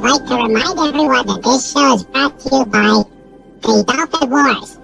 like to remind everyone that this show is brought to you by the Dolphin Wars.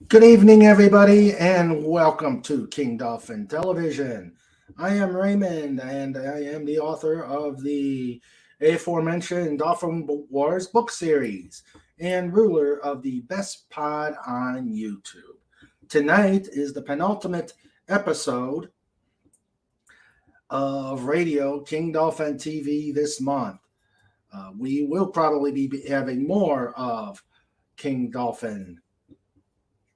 Good evening, everybody, and welcome to King Dolphin Television. I am Raymond, and I am the author of the aforementioned Dolphin Wars book series and ruler of the best pod on YouTube. Tonight is the penultimate episode of Radio King Dolphin TV this month. We will probably be having more of King Dolphin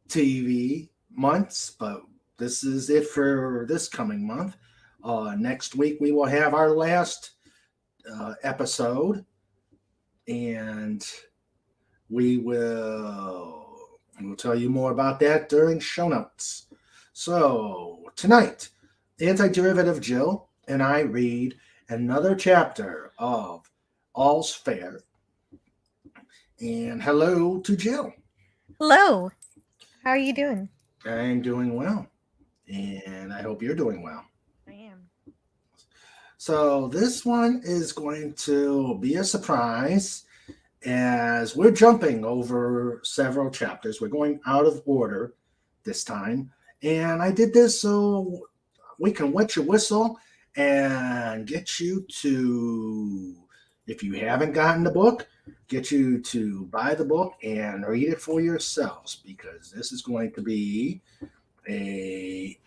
TV months, but this is it for this coming month. Next week we will have our last episode, and we'll tell you more about that during show notes. So tonight, Antiderivative Jill and I read another chapter of All's Fair. And hello to Jill. Hello. How are you doing? I'm doing well, and I hope you're doing well. I am. So this one is going to be a surprise as we're jumping over several chapters. We're going out of order this time, and I did this so we can wet your whistle and get you to, if you haven't gotten the book, get you to buy the book and read it for yourselves, because this is going to be a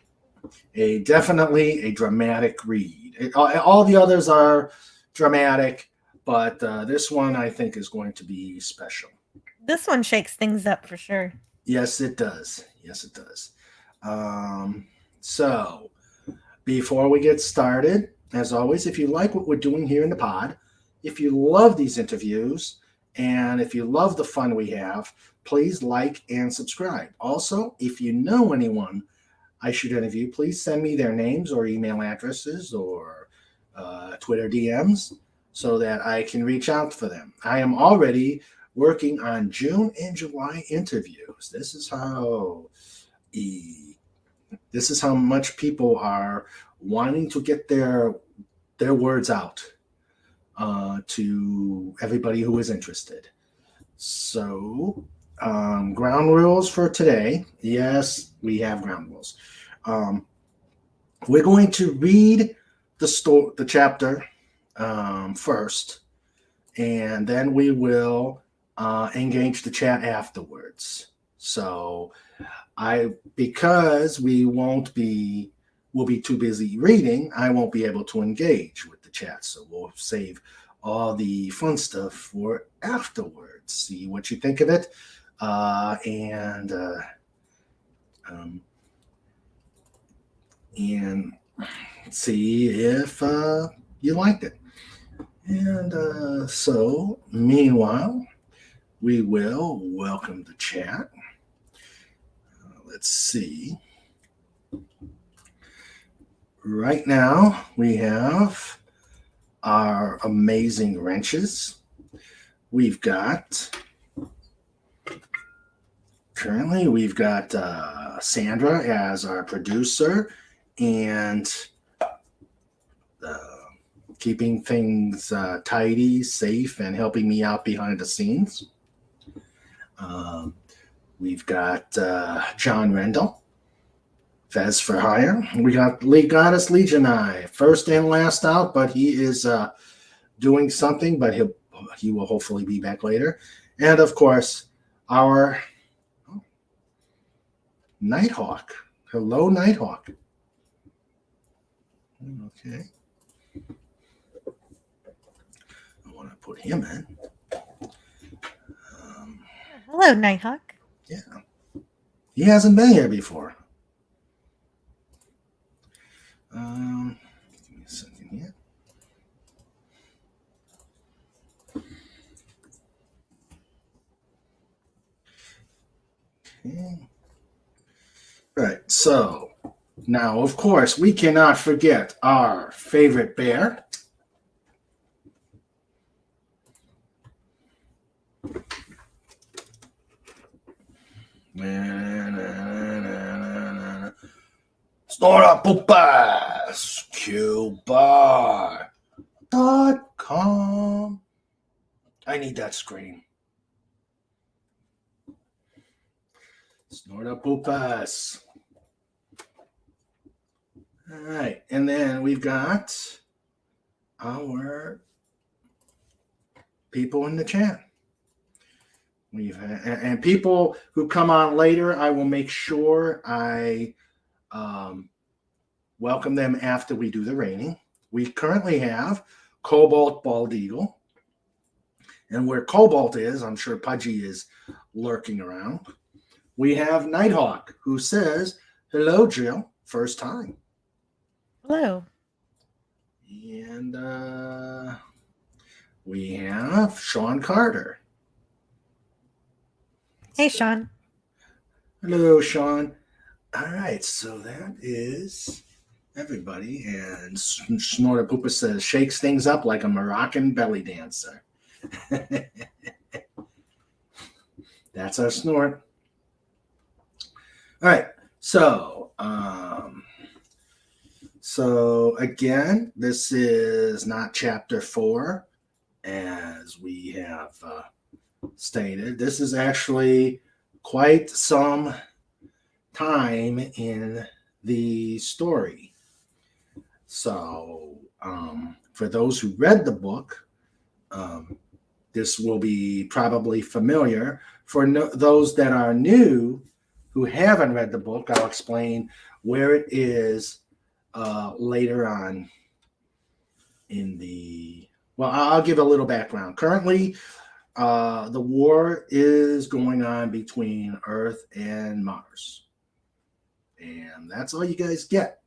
definitely a dramatic read. All the others are dramatic, but this one I think is going to be special. This one shakes things up for sure. Yes, it does. Yes, it does. So before we get started, as always, if you like what we're doing here in the pod, if you love these interviews, and if you love the fun we have, please like and subscribe. Also, if you know anyone I should interview, please send me their names or email addresses or Twitter DMs so that I can reach out for them. I am already working on June and July interviews. This is how much people are wanting to get their words out to everybody who is interested. So, ground rules for today. Yes, we have ground rules. We're going to read the chapter first, and then we will engage the chat afterwards. So, because we'll be too busy reading, I won't be able to engage with the chat. So we'll save all the fun stuff for afterwards. See what you think of it, and see if you liked it. And so, meanwhile, we will welcome the chat. Let's see. Right now, we have our amazing wrenches. We've got Sandra as our producer and keeping things tidy, safe, and helping me out behind the scenes. We've got John Rendell, Fez for hire. We got Goddess Legionai, first and last out, but he is doing something, but he will hopefully be back later. And of course, our Nighthawk. Hello, Nighthawk. Okay. I want to put him in. Hello, Nighthawk. Yeah. He hasn't been here before. Give me a second here. Okay. Right, so now, of course, we cannot forget our favorite bear. Snortapupas, QBar.com. I need that screen. Snortapupas. All right, and then we've got our people in the chat. We've had, and people who come on later, I will make sure I welcome them after we do the rating. We currently have Cobalt Bald Eagle. And where Cobalt is, I'm sure Pudgy is lurking around. We have Nighthawk, who says, hello, Jill, first time. Hello. And we have Sean Carter. Hey, Sean. Hello, Sean. All right, so that is everybody. And Snortapupa says, shakes things up like a Moroccan belly dancer. That's our snort. All right, so again, this is not chapter 4, as we have stated. This is actually quite some time in the story. So for those who read the book, this will be probably familiar. For those that are new who haven't read the book, I'll explain where it is later on in the... Well, I'll give a little background. Currently, the war is going on between Earth and Mars. And that's all you guys get.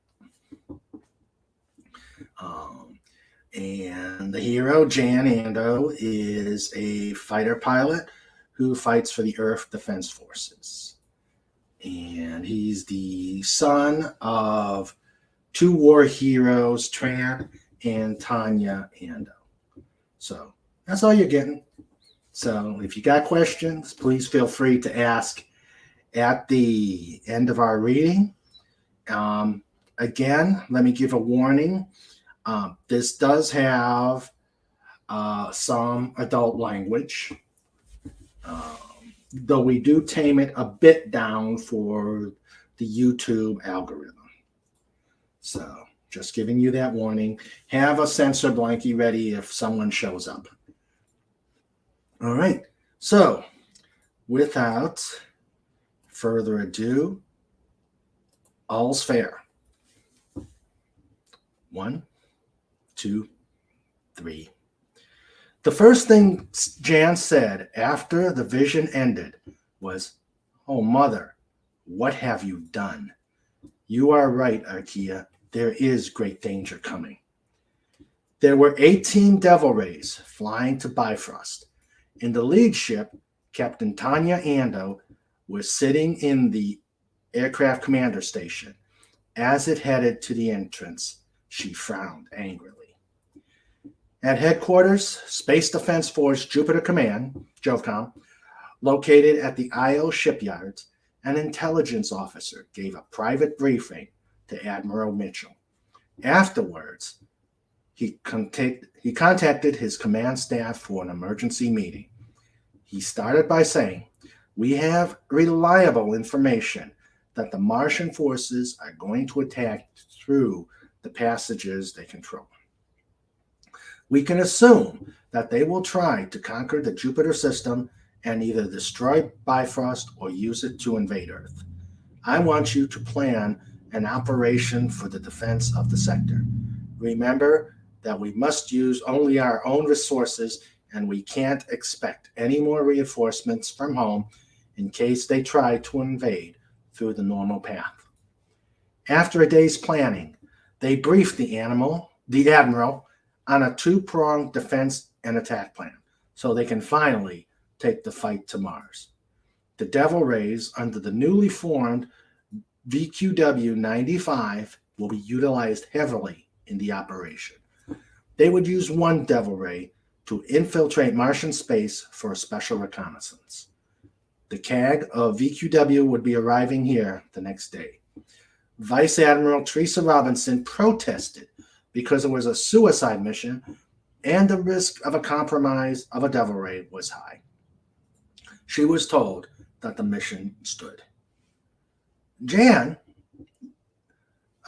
And the hero, Jan Ando, is a fighter pilot who fights for the Earth Defense Forces. And he's the son of 2 war heroes, Tran and Tanya Ando. So that's all you're getting. So if you got questions, please feel free to ask at the end of our reading. Again, let me give a warning. This does have some adult language, though we do tame it a bit down for the YouTube algorithm. So just giving you that warning. Have a censor blankie ready if someone shows up. All right. So without further ado, all's fair. 1, 2, 3. The first thing Jan said after the vision ended was, "Oh, Mother, what have you done? You are right, Archaea. There is great danger coming." There were 18 Devil Rays flying to Bifrost. In the lead ship, Captain Tanya Ando was sitting in the aircraft commander station. As it headed to the entrance, she frowned angrily. At headquarters, Space Defense Force Jupiter Command, JOVCOM, located at the IO shipyards, an intelligence officer gave a private briefing to Admiral Mitchell. Afterwards, he contacted his command staff for an emergency meeting. He started by saying, "We have reliable information that the Martian forces are going to attack through the passages they control. We can assume that they will try to conquer the Jupiter system and either destroy Bifrost or use it to invade Earth. I want you to plan an operation for the defense of the sector. Remember that we must use only our own resources and we can't expect any more reinforcements from home in case they try to invade through the normal path. After a day's planning, they briefed the admiral, on a two-pronged defense and attack plan so they can finally take the fight to Mars. The Devil Rays under the newly formed VQW-95 will be utilized heavily in the operation. They would use one Devil Ray to infiltrate Martian space for a special reconnaissance. The CAG of VQW would be arriving here the next day. Vice Admiral Teresa Robinson protested because it was a suicide mission and the risk of a compromise of a Devil Ray was high. She was told that the mission stood. Jan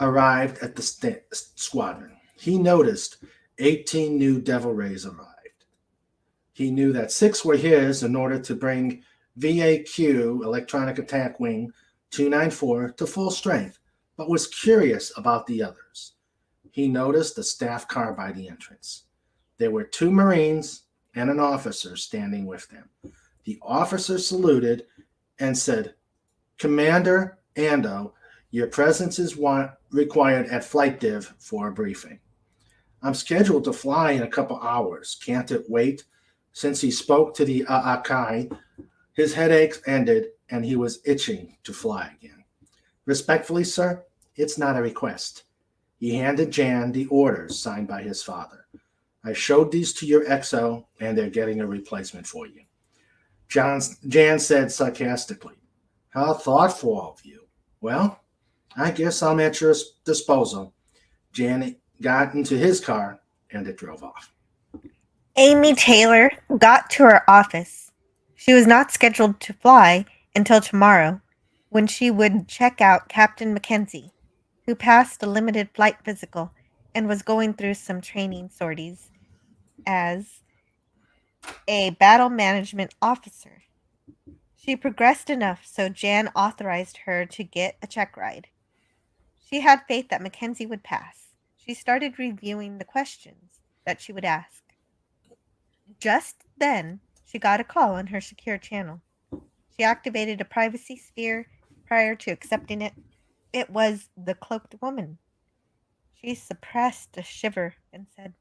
arrived at the squadron. He noticed 18 new Devil Rays arrived. He knew that 6 were his in order to bring VAQ, Electronic Attack Wing 294, to full strength, but was curious about the others. He noticed the staff car by the entrance. There were 2 Marines and an officer standing with them. The officer saluted and said, "Commander Ando, your presence is required at Flight Div for a briefing." "I'm scheduled to fly in a couple hours. Can't it wait?" Since he spoke to the Akai, his headaches ended and he was itching to fly again. "Respectfully, sir, it's not a request." He handed Jan the orders signed by his father. "I showed these to your XO and they're getting a replacement for you." Jan said sarcastically, "How thoughtful of you. Well, I guess I'm at your disposal." Jan got into his car and it drove off. Amy Taylor got to her office. She was not scheduled to fly until tomorrow, when she would check out Captain Mackenzie, who passed a limited flight physical and was going through some training sorties as a battle management officer. She progressed enough so Jan authorized her to get a check ride. She had faith that Mackenzie would pass. She started reviewing the questions that she would ask. Just then, she got a call on her secure channel. She activated a privacy sphere prior to accepting it. It was the cloaked woman. She suppressed a shiver and said,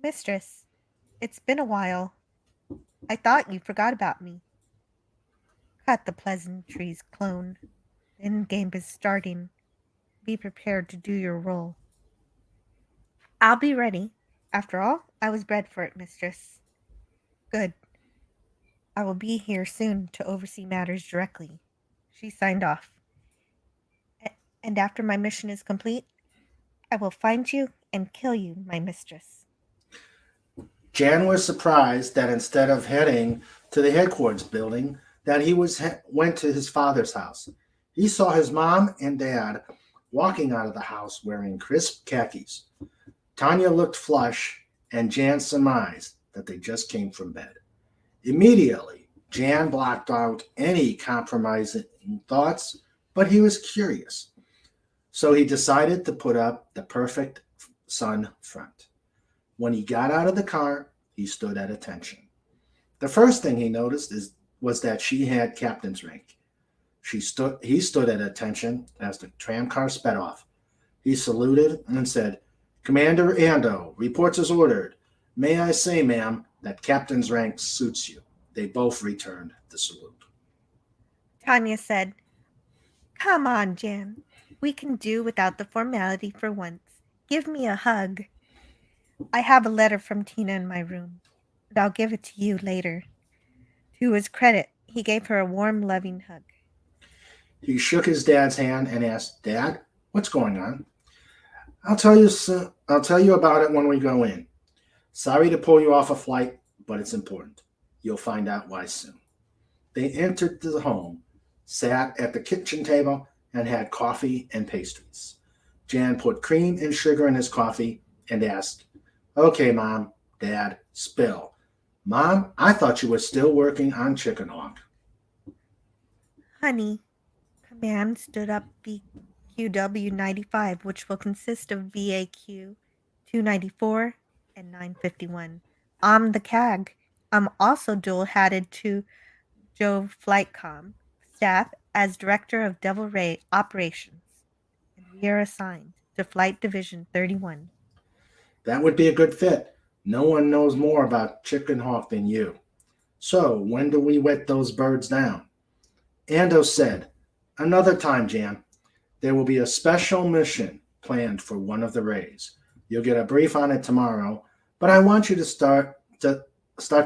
"Mistress, it's been a while. I thought you forgot about me." "Cut the pleasantries, clone. The endgame is starting. Be prepared to do your role." "I'll be ready. After all, I was bred for it, mistress." "Good. I will be here soon to oversee matters directly." She signed off. "And after my mission is complete, I will find you and kill you, my mistress." Jan was surprised that instead of heading to the headquarters building, that he went to his father's house. He saw his mom and dad walking out of the house wearing crisp khakis. Tanya looked flush, and Jan surmised that they just came from bed. Immediately, Jan blocked out any compromising thoughts, but he was curious. So he decided to put up the perfect sun front. When he got out of the car, he stood at attention. The first thing he noticed was that she had captain's rank. He stood at attention as the tram car sped off. He saluted and said, "Commander Ando, reports as ordered. May I say, ma'am, that captain's rank suits you." They both returned the salute. Tanya said, "Come on, Jan. We can do without the formality for once. Give me a hug." "I have a letter from Tina in my room, but I'll give it to you later." To his credit, he gave her a warm, loving hug. He shook his dad's hand and asked, "Dad, what's going on?" I'll tell you about it when we go in. Sorry to pull you off a flight, but it's important. You'll find out why soon." They entered the home, sat at the kitchen table, and had coffee and pastries. Jan put cream and sugar in his coffee and asked, "Okay, Mom, Dad, spill." "Mom, I thought you were still working on Chicken Hawk." "Honey," Command stood up VQW-95, which will consist of VAQ 294 and 951. "I'm the CAG. I'm also dual-hatted to Jove Flightcom, staff, as Director of Devil Ray Operations, and we are assigned to Flight Division 31. That would be a good fit. No one knows more about Chicken Hawk than you. So, when do we wet those birds down? Ando said, another time, Jan. There will be a special mission planned for one of the rays. You'll get a brief on it tomorrow, but I want you to start to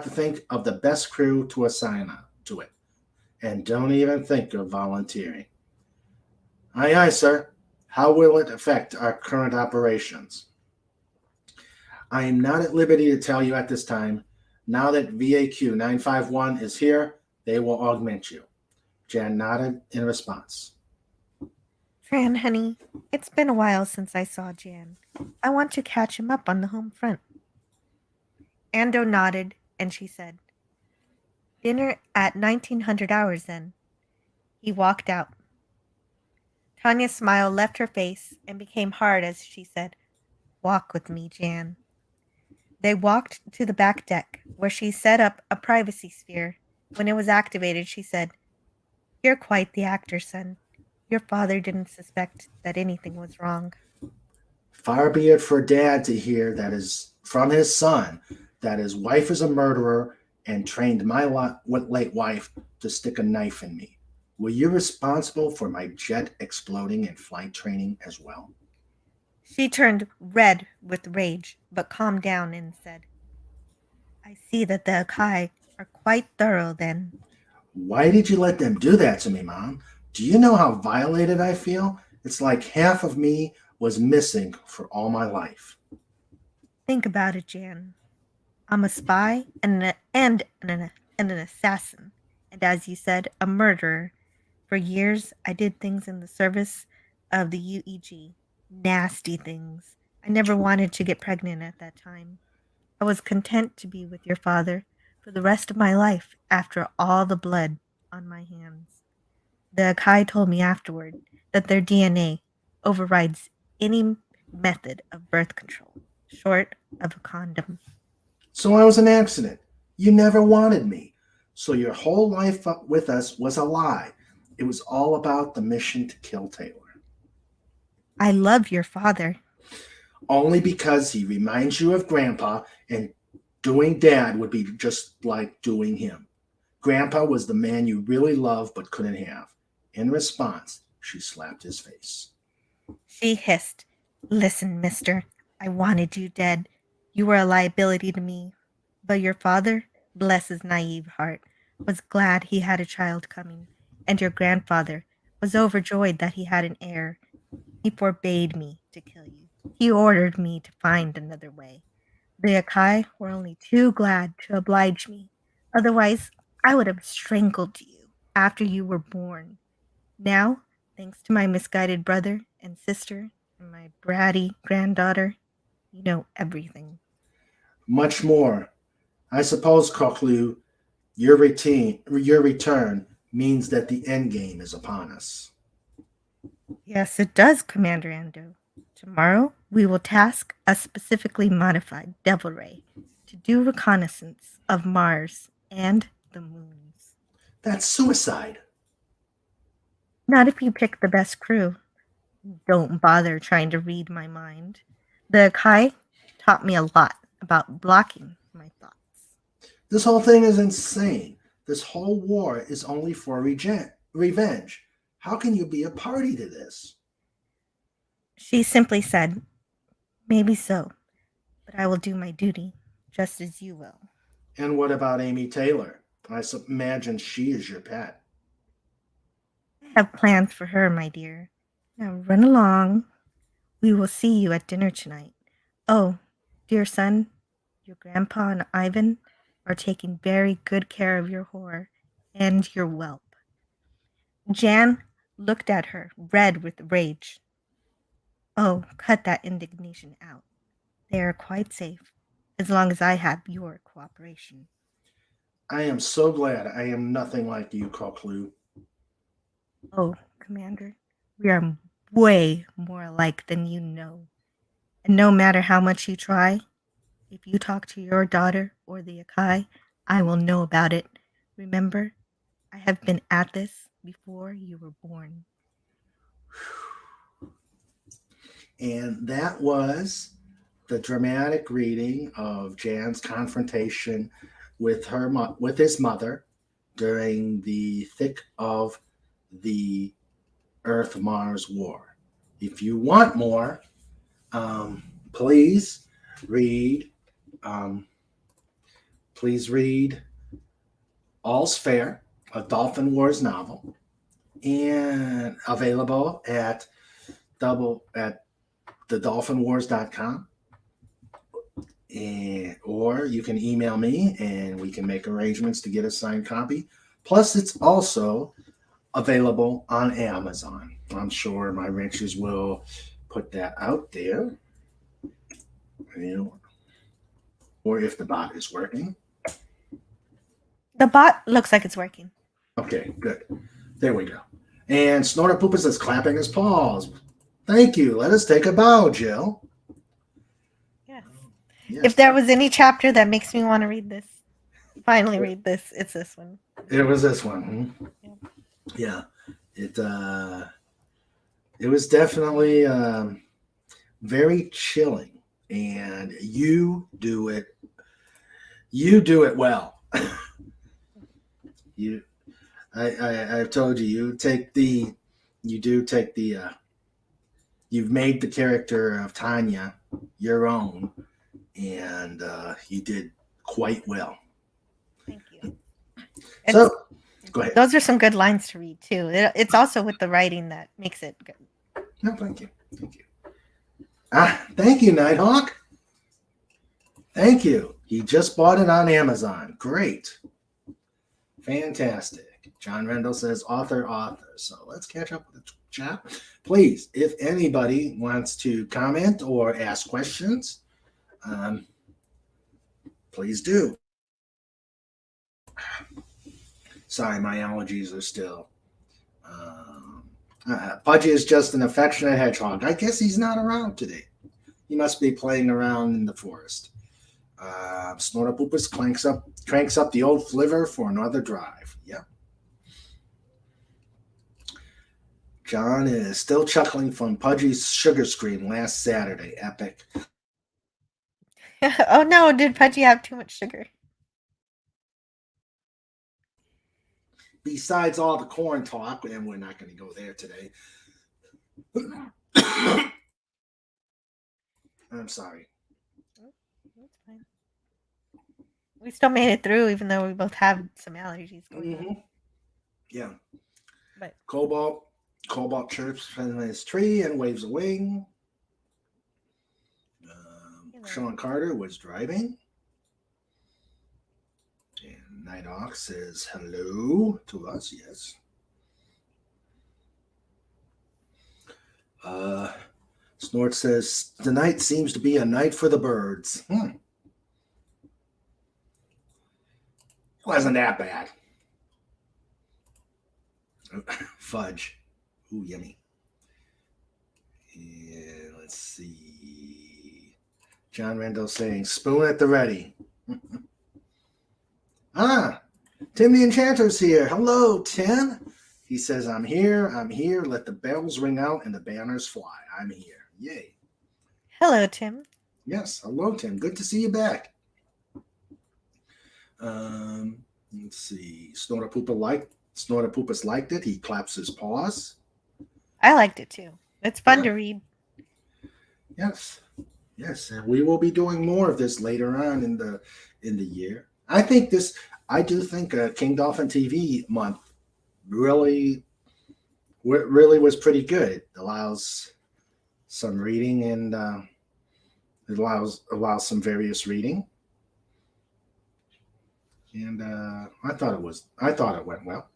think of the best crew to assign to it. And don't even think of volunteering. Aye, aye, sir. How will it affect our current operations? I am not at liberty to tell you at this time. Now that VAQ 951 is here, they will augment you. Jan nodded in response. Fran, honey, it's been a while since I saw Jan. I want to catch him up on the home front. Ando nodded, and she said, dinner at 1900 hours then. He walked out. Tanya's smile left her face and became hard as she said, walk with me, Jan. They walked to the back deck, where she set up a privacy sphere. When it was activated, she said, you're quite the actor, son. Your father didn't suspect that anything was wrong. Far be it for Dad to hear that is from his son that his wife is a murderer and trained my late wife to stick a knife in me. Were you responsible for my jet exploding in flight training as well? She turned red with rage, but calmed down and said, I see that the Akai are quite thorough then. Why did you let them do that to me, Mom? Do you know how violated I feel? It's like half of me was missing for all my life. Think about it, Jan. I'm a spy and an assassin, and as you said, a murderer. For years, I did things in the service of the UEG. Nasty things. I never wanted to get pregnant at that time. I was content to be with your father for the rest of my life after all the blood on my hands. The Akai told me afterward that their DNA overrides any method of birth control, short of a condom. So I was an accident. You never wanted me. So your whole life with us was a lie. It was all about the mission to kill Taylor. I love your father. Only because he reminds you of Grandpa, and doing Dad would be just like doing him. Grandpa was the man you really loved but couldn't have. In response, she slapped his face. She hissed, listen, mister, I wanted you dead. You were a liability to me. But your father, bless his naive heart, was glad he had a child coming, and your grandfather was overjoyed that he had an heir. He forbade me to kill you. He ordered me to find another way. The Akai were only too glad to oblige me. Otherwise, I would have strangled you after you were born. Now, thanks to my misguided brother and sister and my bratty granddaughter, you know everything. Much more. I suppose, Koklu, your return means that the end game is upon us. Yes, it does, Commander Ando. Tomorrow, we will task a specifically modified Devil Ray to do reconnaissance of Mars and the moons. That's suicide. Not if you pick the best crew. Don't bother trying to read my mind. The Akai taught me a lot about blocking my thoughts. This whole thing is insane. This whole war is only for revenge. How can you be a party to this? She simply said, maybe so, but I will do my duty, just as you will. And what about Amy Taylor? I imagine she is your pet. I have plans for her, my dear. Now run along. We will see you at dinner tonight. Oh, dear son, your grandpa and Ivan are taking very good care of your whore and your whelp. Jan looked at her, red with rage. Oh, cut that indignation out. They are quite safe, as long as I have your cooperation. I am so glad I am nothing like you, Koklu. Oh, Commander, we are way more alike than you know. And no matter how much you try, if you talk to your daughter or the Akai, I will know about it. Remember, I have been at this before you were born. And that was the dramatic reading of Jan's confrontation with his mother during the thick of the Earth-Mars war. If you want more, please read. All's Fair, a Dolphin Wars novel, and available at thedolphinwars.com. Or you can email me and we can make arrangements to get a signed copy. Plus, it's also available on Amazon. I'm sure my wrenches will put that out there. Or if the bot is working. The bot looks like it's working. Okay, good. There we go. And Snortapoopas is clapping his paws. Thank you. Let us take a bow, Jill. Yes. If there was any chapter that makes me want to read this, finally read this, it's this one. It was this one. Yeah. It was definitely very chilling, and you do it well. I've told you, you've made the character of Tanya your own, and you did quite well. Thank you. So, go ahead. Those are some good lines to read, too. It's also with the writing that makes it good. No, thank you. Thank you, Nighthawk. Thank you. He just bought it on Amazon. Great. Fantastic. John Rendell says author. So let's catch up with the chat. Please, if anybody wants to comment or ask questions, please do. Sorry, my allergies are still. Pudgy is just an affectionate hedgehog. I guess he's not around today. He must be playing around in the forest. Snortapoopas cranks up the old flivver for another drive. Yeah. John is still chuckling from Pudgy's sugar scream last Saturday. Epic. Oh no, did Pudgy have too much sugar? Besides all the corn talk, and we're not going to go there today. I'm sorry. That's fine. We still made it through, even though we both have some allergies going on. Yeah. But Cobalt chirps from his tree and waves a wing. Sean Carter was driving. And Nighthawk says hello to us, yes. Snort says, tonight seems to be a night for the birds. It wasn't that bad. Fudge. Ooh, yummy. Yeah, let's see. John Rendell saying, spoon at the ready. Tim the Enchanter's here. Hello, Tim. He says, I'm here. Let the bells ring out and the banners fly. I'm here. Yay. hello, Tim. Yes, hello, Tim. Good to see you back. Let's see. Snortapoopas liked it. He claps his paws. I liked it too. It's fun to read. Yes, and we will be doing more of this later on in the year. I do think King Dolphin TV month really was pretty good. It allows some reading and it allows some various reading. And I thought it went well.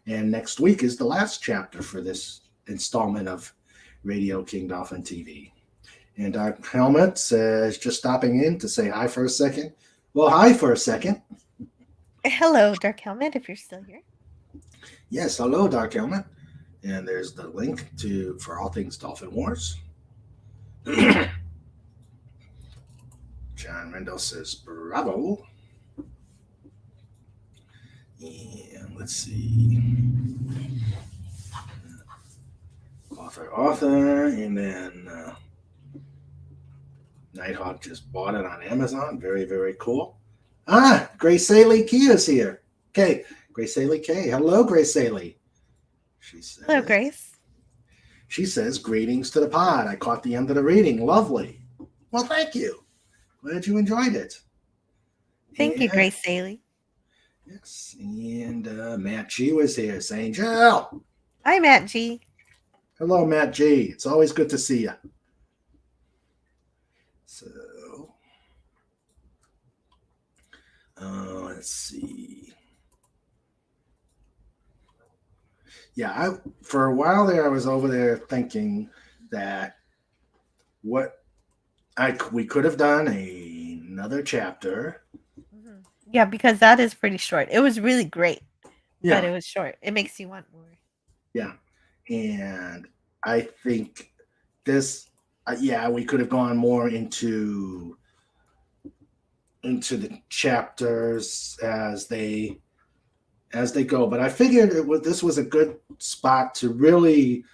And next week is the last chapter for this installment of Radio King Dolphin TV. And Dark Helmet says, just stopping in to say hi for a second. Well, hi for a second. Hello, Dark Helmet, if you're still here. Yes, hello, Dark Helmet. And there's the link for all things Dolphin Wars. John Rendell says, bravo. And let's see. Author, and then Nighthawk just bought it on Amazon. Very, very cool. Grace Ailey Key is here. Okay, Grace Ailey K. Hello, Grace Ailey. She says, Hello, Grace. She says, greetings to the pod. I caught the end of the reading. Lovely. Well, thank you. Glad you enjoyed it. Thank you, Grace Ailey. Yes, and Matt G was here saying, Jill. Hi, Matt G. Hello, Matt G. It's always good to see you. So, let's see. Yeah, for a while there, I was over there thinking that we could have done another chapter. Yeah, because that is pretty short. It was really great, Yeah. but it was short. It makes you want more. Yeah, and I think this, we could have gone more into the chapters as they go. But I figured this was a good spot to really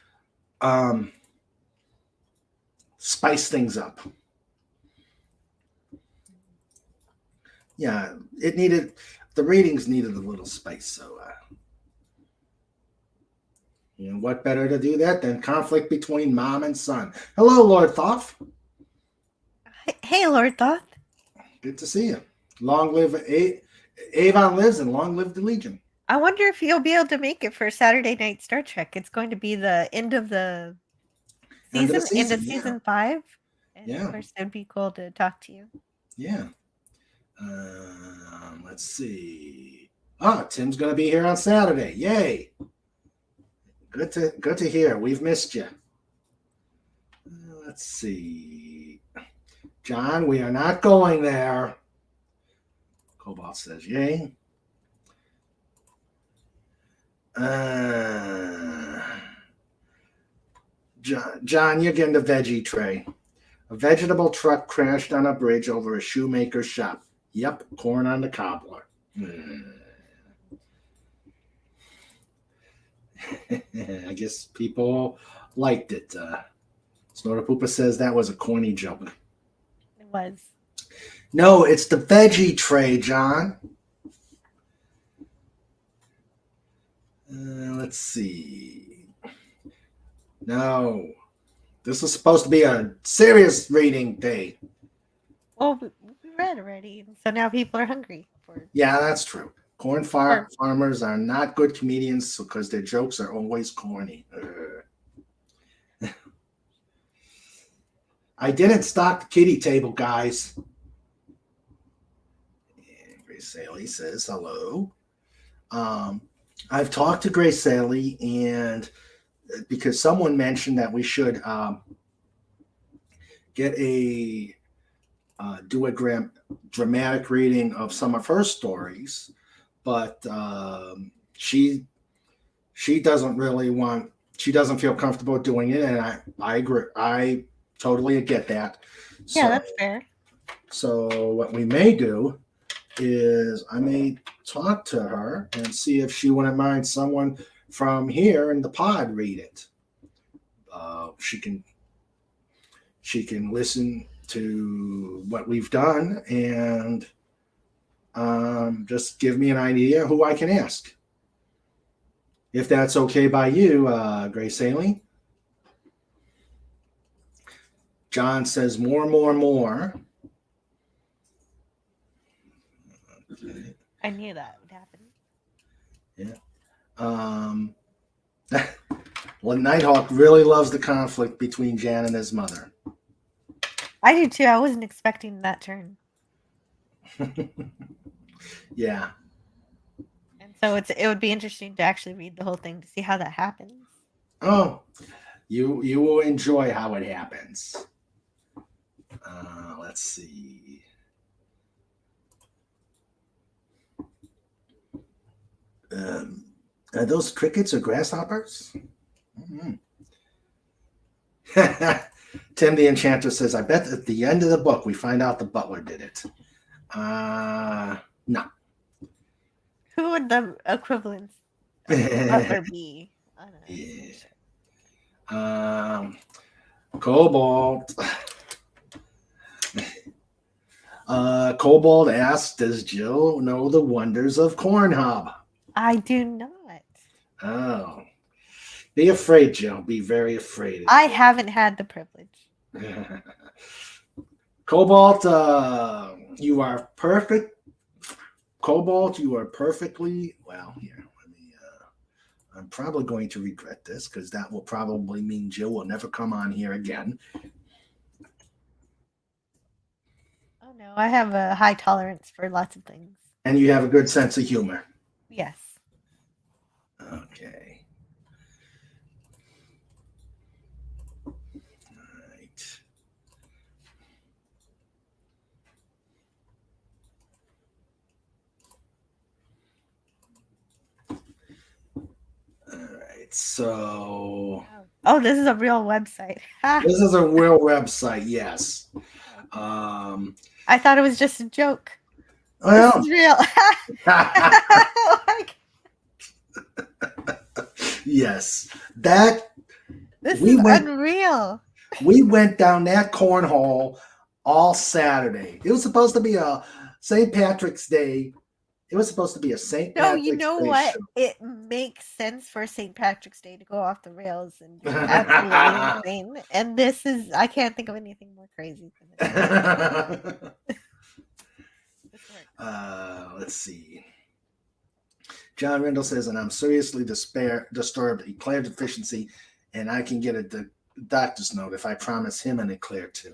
spice things up. Yeah, the readings needed a little spice. So, what better to do that than conflict between mom and son? Hello, Lord Thoth. Hey, Lord Thoth. Good to see you. Long live Avon lives and long live the Legion. I wonder if you'll be able to make it for Saturday Night Star Trek. It's going to be the end of the season, end of season 5. And of course, it'd be cool to talk to you. Yeah. Let's see. Tim's going to be here on Saturday. Yay. Good to hear. We've missed you. Let's see. John, we are not going there. Cobalt says yay. John, you're getting the veggie tray. A vegetable truck crashed on a bridge over a shoemaker's shop. Yep, corn on the cobbler. I guess people liked it. Snortapoopa says that was a corny joke. It was. No, it's the veggie tray, John. Let's see. No, this was supposed to be a serious reading day. Well, we read already, so now people are hungry. Yeah, that's true. Corn farmers are not good comedians because their jokes are always corny. I didn't stock the kitty table, guys. And Grace Saley says hello. I've talked to Grace Saley, and because someone mentioned that we should do a dramatic reading of some of her stories, but she doesn't feel comfortable doing it, and I agree. I totally get that. Yeah, that's fair. So what we may do is I may talk to her and see if she wouldn't mind someone from here in the pod read it. She can listen to what we've done and just give me an idea who I can ask. If that's okay by you, Grace Saley. John says more. Okay. I knew that would happen. Yeah. Well, Nighthawk really loves the conflict between Jan and his mother. I do too. I wasn't expecting that turn. Yeah. And so it would be interesting to actually read the whole thing to see how that happens. Oh, you will enjoy how it happens. Let's see. Are those crickets or grasshoppers? Mm-hmm. Tim the Enchanter says, I bet at the end of the book we find out the butler did it. No. Who would the equivalents of butler be? I don't know. Yeah. Cobalt. Cobalt asks, does Jill know the wonders of Cornhub? I do not. Oh. Be afraid, Jill. Be very afraid. I haven't had the privilege. Cobalt, you are perfect. Cobalt, you are perfectly well. Here, let me. I'm probably going to regret this because that will probably mean Jill will never come on here again. Oh no, I have a high tolerance for lots of things. And you have a good sense of humor. Yes. Okay. All right, so this is a real website. This is a real website, yes. I thought it was just a joke. Well, this is real. Yes, that this is unreal. We went down that cornhole all Saturday. It was supposed to be a St. Patrick's Day. It was supposed to be a St. Patrick's Day. No, you know what? Show. It makes sense for St. Patrick's Day to go off the rails and be absolutely insane. And this is, I can't think of anything more crazy than this. Let's see. John Rindle says, and I'm seriously disturbed, eclair deficiency, and I can get a doctor's note if I promise him an eclair too.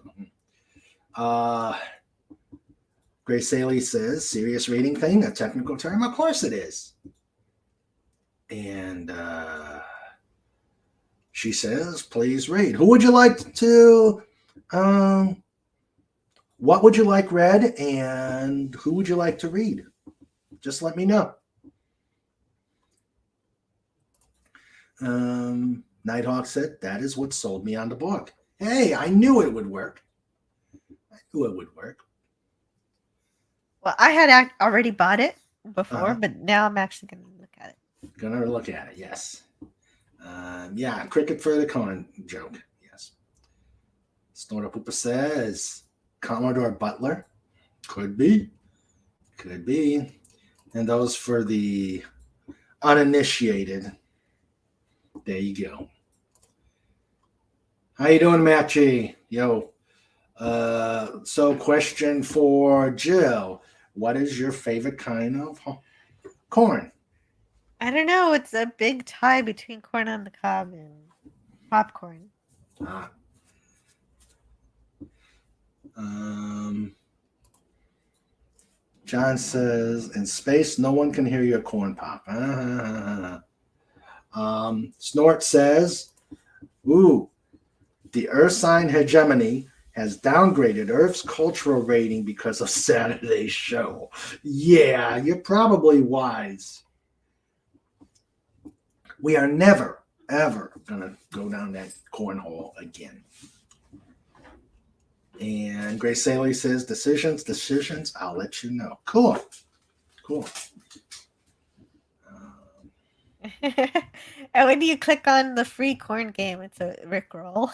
Grace Saley says, serious reading thing, a technical term? Of course it is. And she says, please read. Who would you like to, what would you like read, and who would you like to read? Just let me know. Nighthawk said, that is what sold me on the book. Hey, I knew it would work. Well, I had already bought it before, but now I'm actually going to look at it. Gonna look at it, yes. Yeah, cricket for the con joke, yes. Snorter Pooper says, Commodore Butler. Could be. And those for the uninitiated. There you go. How you doing, Matchy? Yo. So question for Jill. What is your favorite kind of corn? I don't know. It's a big tie between corn on the cob and popcorn. John says, in space, no one can hear your corn pop. Snort says, ooh, the Earth sign hegemony has downgraded Earth's cultural rating because of Saturday's show. Yeah, you're probably wise. We are never, ever going to go down that cornhole again. And Grace Saley says, decisions, I'll let you know. Cool. And when you click on the free corn game, it's a Rickroll.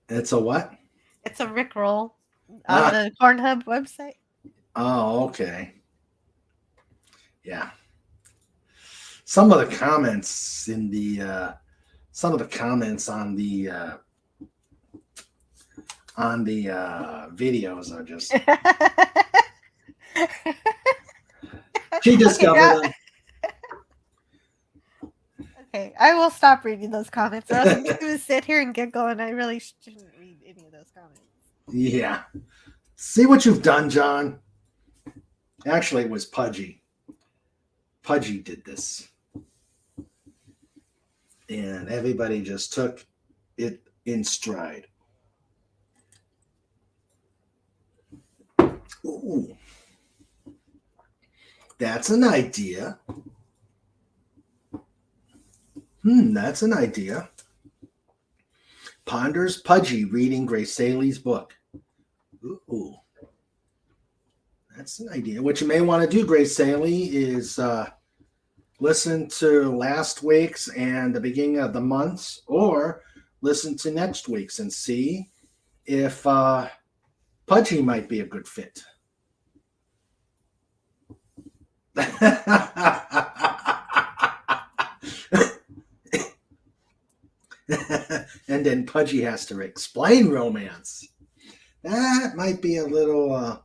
It's a what? It's a Rickroll on the Cornhub website. Oh, okay. Yeah. Some of the comments in the on the videos are just she discovered them. Okay, I will stop reading those comments. Or else I'm just going to sit here and giggle, and I really shouldn't read any of those comments. Yeah. See what you've done, John? Actually, it was Pudgy. Pudgy did this. And everybody just took it in stride. Ooh. That's an idea. That's an idea. Ponders Pudgy reading Grace Saley's book. Ooh. That's an idea. What you may want to do, Grace Saley, is listen to last week's and the beginning of the month's, or listen to next week's and see if Pudgy might be a good fit. And then Pudgy has to explain romance. That might be a little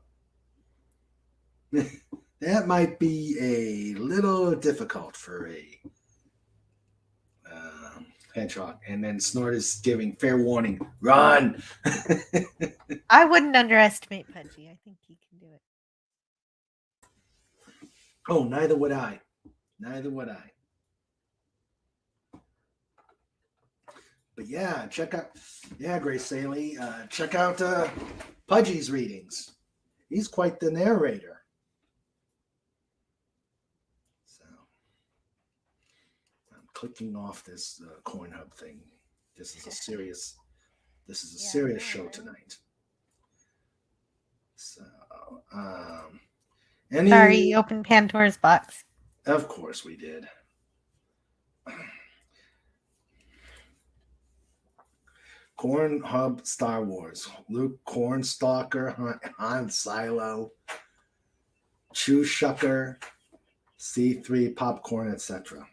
that might be a little difficult for a hedgehog. And then Snort is giving fair warning, run. I wouldn't underestimate Pudgy. I think he can do it. Oh, neither would I. Neither would I. But yeah, Grace Saley, check out Pudgy's readings. He's quite the narrator. So I'm clicking off this Coin Hub thing. This is a serious show tonight. So sorry, you opened Pandora's box. Of course we did. Corn Hub Star Wars. Luke Cornstalker, Han Silo, Chew Shucker, C3 Popcorn, etc.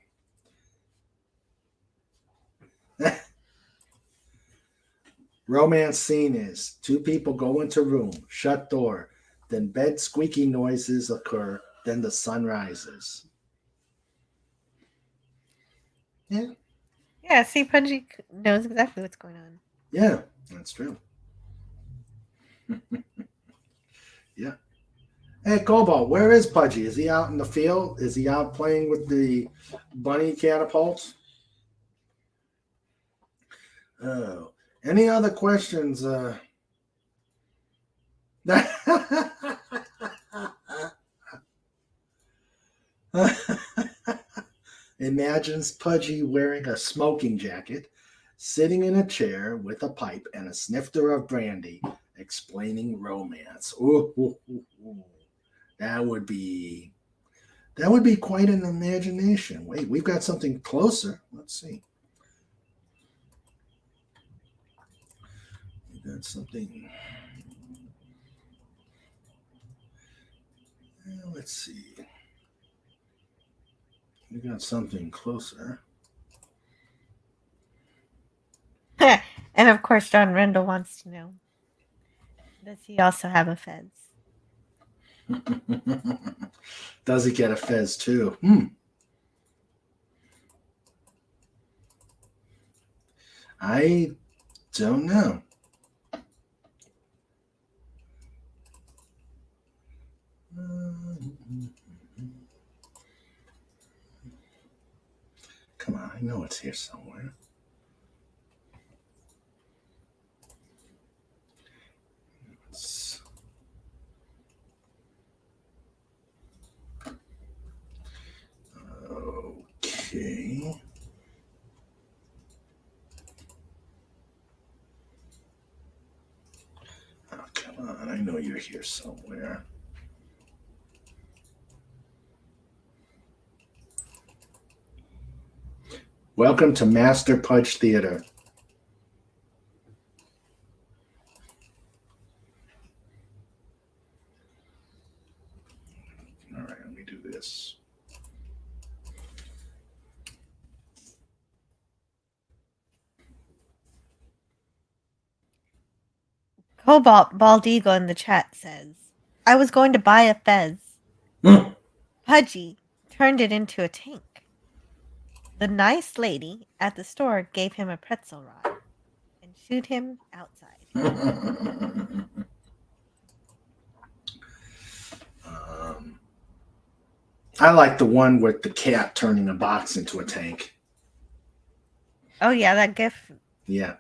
Romance scene is 2 people go into room, shut door, then bed squeaky noises occur, then the sun rises. Yeah. Yeah, see, Pudgy knows exactly what's going on. Yeah, that's true. Yeah. Hey, Cobalt, where is Pudgy? Is he out in the field? Is he out playing with the bunny catapults? Oh, any other questions? Imagines Pudgy wearing a smoking jacket, sitting in a chair with a pipe and a snifter of brandy, explaining romance. Ooh. That would be quite an imagination. Wait, we've got something closer. Let's see. We got something. Let's see. We got something closer. And of course, John Rendell wants to know, does he also have a fez? Does he get a fez too? I don't know. Come on, I know it's here somewhere. Okay. Oh, come on, I know you're here somewhere. Welcome to Master Pudge Theater. All right, let me do this. Cobalt Bald Eagle in the chat says, I was going to buy a fez. Pudgy turned it into a tank. The nice lady at the store gave him a pretzel rod and shooed him outside. I like the one with the cat turning a box into a tank. Oh, yeah, that gif. Yeah.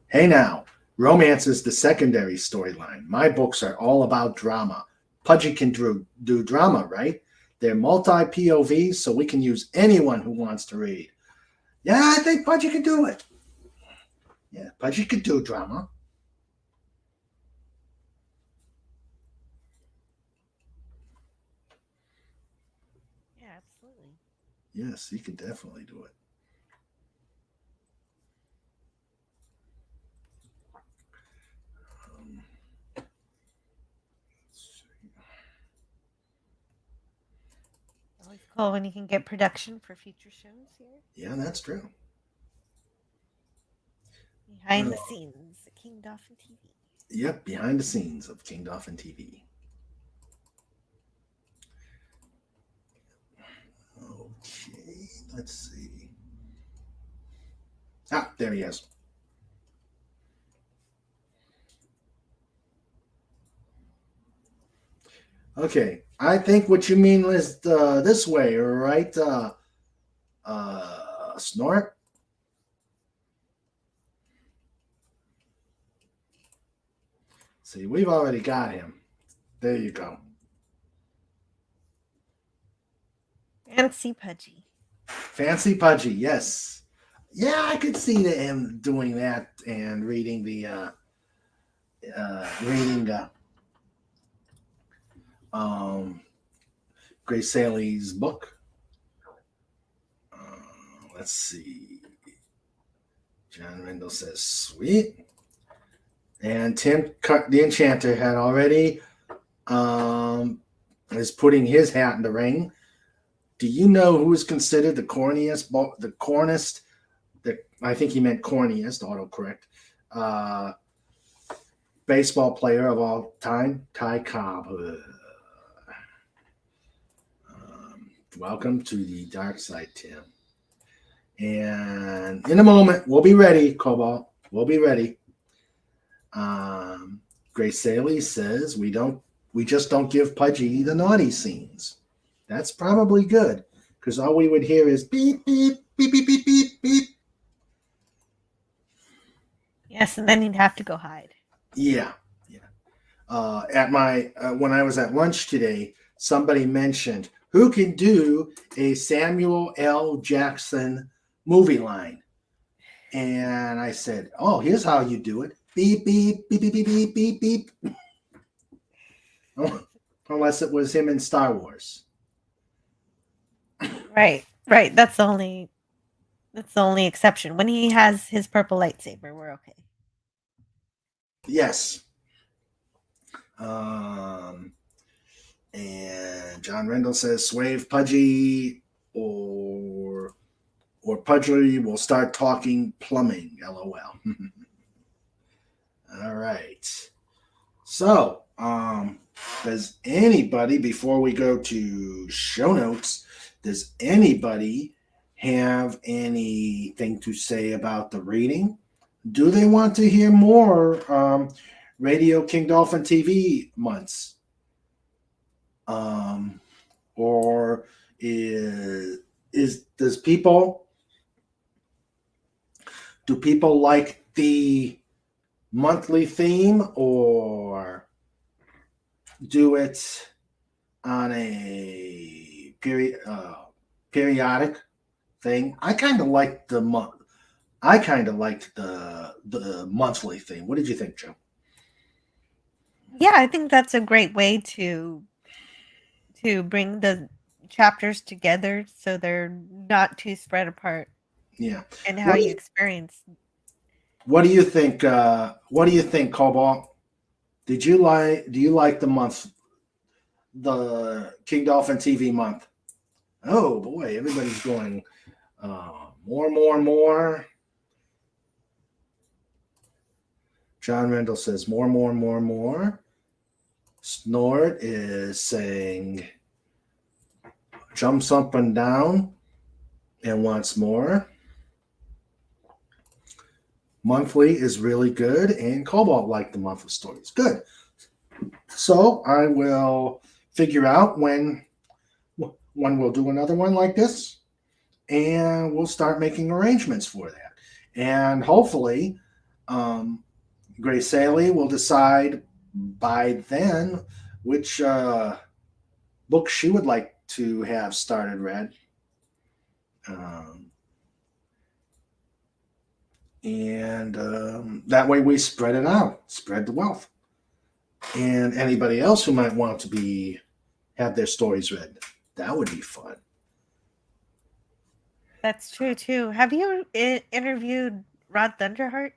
Hey now, romance is the secondary storyline. My books are all about drama. Pudgy can do drama, right? They're multi-POV, so we can use anyone who wants to read. Yeah, I think Pudgy can do it. Yeah, Pudgy could do drama. Absolutely. Yes, he can definitely do it. Let's see. Always cool when you can get production for future shows here. Yeah, that's true. Behind the scenes, at King Dolphin TV. Yep, behind the scenes of King Dolphin TV. Okay, let's see. Ah, there he is. Okay, I think what you mean is this way, right? Snort. See, we've already got him. There you go. Fancy Pudgy. Fancy Pudgy, yes. Yeah, I could see him doing that and reading the Grace Saley's book. Let's see. John Rendell says, sweet. And Tim the Enchanter had already is putting his hat in the ring. Do you know who is considered the corniest, I think he meant corniest, autocorrect, baseball player of all time? Ty Cobb. Welcome to the dark side, Tim. And in a moment, we'll be ready, Cobalt. We'll be ready. Grace Saley says we just don't give Pudgy the naughty scenes. That's probably good, because all we would hear is beep, beep, beep, beep, beep, beep, beep. Yes, and then he'd have to go hide. Yeah. At my when I was at lunch today, somebody mentioned who can do a Samuel L. Jackson movie line, and I said, "Oh, here's how you do it: beep, beep, beep, beep, beep, beep, beep, beep." Unless it was him in Star Wars. Right. That's the only exception. When he has his purple lightsaber, we're okay. Yes. And John Rendell says Swave Pudgy or Pudgy will start talking plumbing. LOL. All right. So, does anybody, before we go to show notes, does anybody have anything to say about the reading? Do they want to hear more Radio King Dolphin TV months? Or do people like the monthly theme, or do it on a periodic thing? I kind of like the monthly theme. What did you think, Joe? Yeah, I think that's a great way to bring the chapters together so they're not too spread apart. Yeah. And how you experience. What do you think? What do you think, Cobalt? Do you like the King Dolphin TV month? Oh boy, everybody's going more. John Rendell says more. Snort is saying jumps up and down and wants more. Monthly is really good, and Cobalt liked the monthly stories. Good. So I will figure out when we'll do another one like this, and we'll start making arrangements for that. And hopefully, Grace Saley will decide by then which book she would like to have started read. And that way we spread it out, spread the wealth. And anybody else who might want to have their stories read, that would be fun. That's true too. Have you interviewed Rod Thunderheart?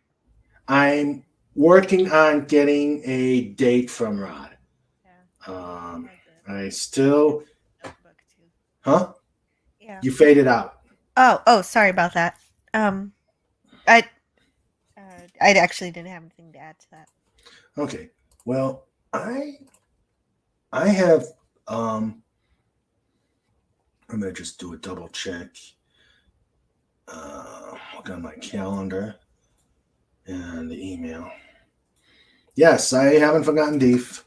I'm working on getting a date from Rod. Yeah. Um, Has I still, notebook too. huh? Yeah. You faded out. Oh, sorry about that. I I actually didn't have anything to add to that. Okay. Well, I have I'm gonna just do a double check. Look on my calendar and the email. Yes, I haven't forgotten Deef.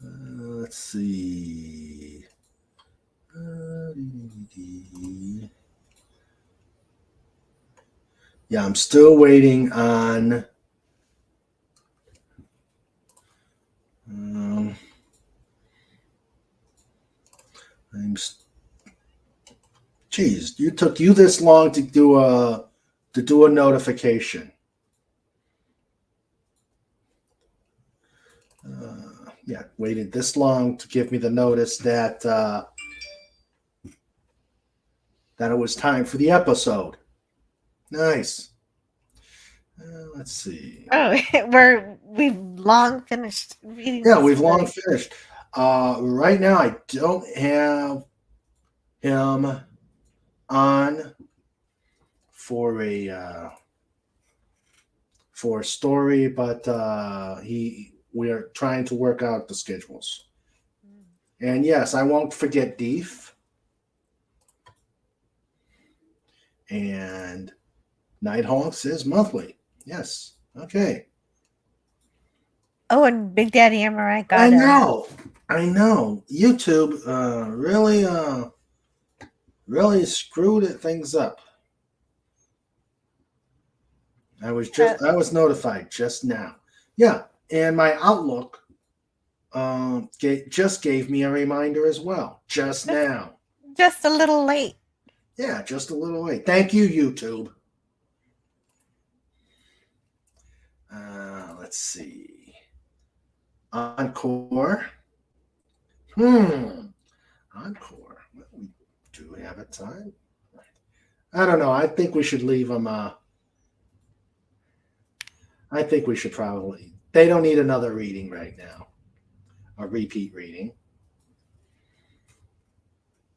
Let's see. Yeah, I'm still waiting on. Geez, you took you this long to do a notification. Yeah, waited this long to give me the notice that that it was time for the episode. Nice. Let's see. Oh, we've long finished reading. Yeah, this we've story. long finished. Right now, I don't have him on for a story, but we are trying to work out the schedules. And yes, I won't forget Deef. And Nighthawks is monthly. Yes. Okay. Oh, and Big Daddy Amarai got I know. YouTube really screwed things up. I was notified just now. Yeah, and my Outlook just gave me a reminder as well just now. Just a little late. Yeah, just a little late. Thank you, YouTube. Let's see. Encore. Encore. Well, we do have a time. I don't know. I think we should leave them. I think we should probably. They don't need another reading right now. A repeat reading.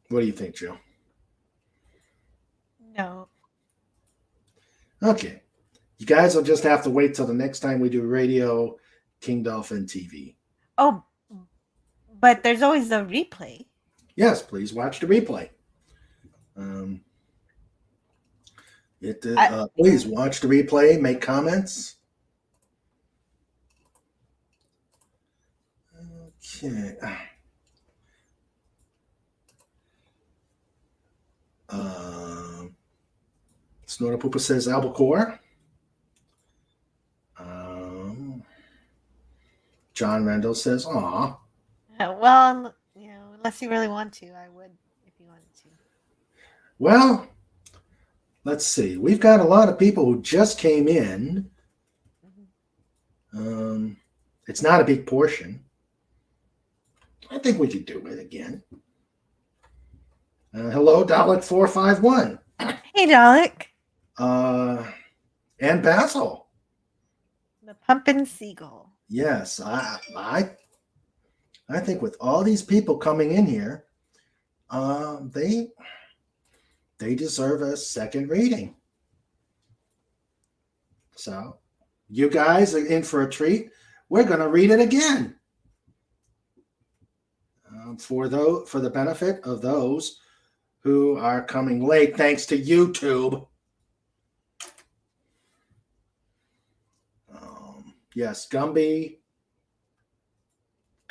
What do you think, Jill? No. Okay. You guys will just have to wait till the next time we do Radio Dolphin TV. Oh, but there's always the replay. Yes, please watch the replay. Please watch the replay. Make comments. Okay. Snorter Pooper says albacore. John Rendell says, "Aw." Well, unless you really want to, I would if you wanted to. Well, let's see. We've got a lot of people who just came in. It's not a big portion. I think we could do it again. Hello, Dalek451. Hey, Dalek. And Basil. The Pumpin' Seagull. Yes, I think with all these people coming in here, they deserve a second reading. So, you guys are in for a treat. We're going to read it again for the benefit of those who are coming late, thanks to YouTube. Yes, Gumby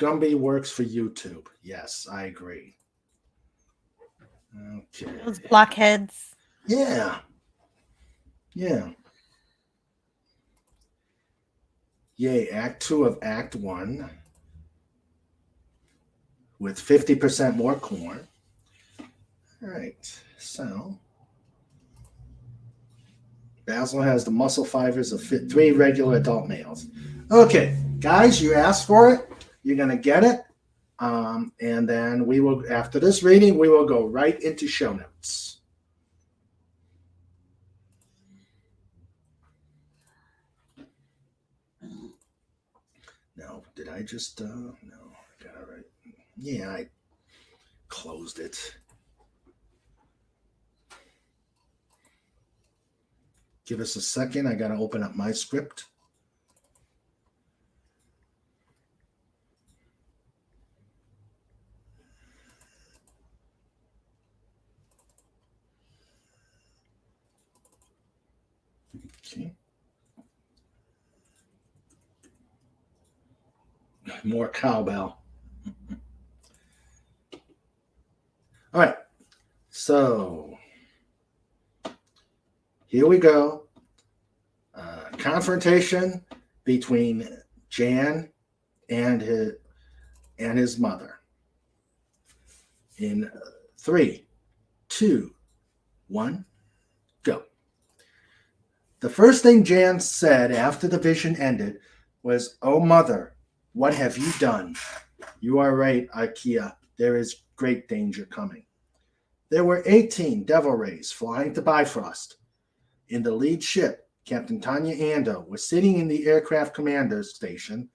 works for YouTube. Yes, I agree. Okay. Those blockheads. Yeah. Yay, Act 2 of Act 1 with 50% more corn. All right, so Basil has the muscle fibers of 3 regular adult males. Okay, guys, you asked for it. You're going to get it. And then we will, after this reading, we will go right into show notes. No, did I just, no, I got it right. Yeah, I closed it. Give us a second. I got to open up my script. Okay. More cowbell. All right. So here we go. Confrontation between Jan and his mother. In 3, 2, 1, go. The first thing Jan said after the vision ended was, "Oh, mother, what have you done?" "You are right, Ikea. There is great danger coming." There were 18 devil rays flying to Bifrost. In the lead ship, Captain Tanya Ando was sitting in the aircraft commander's station.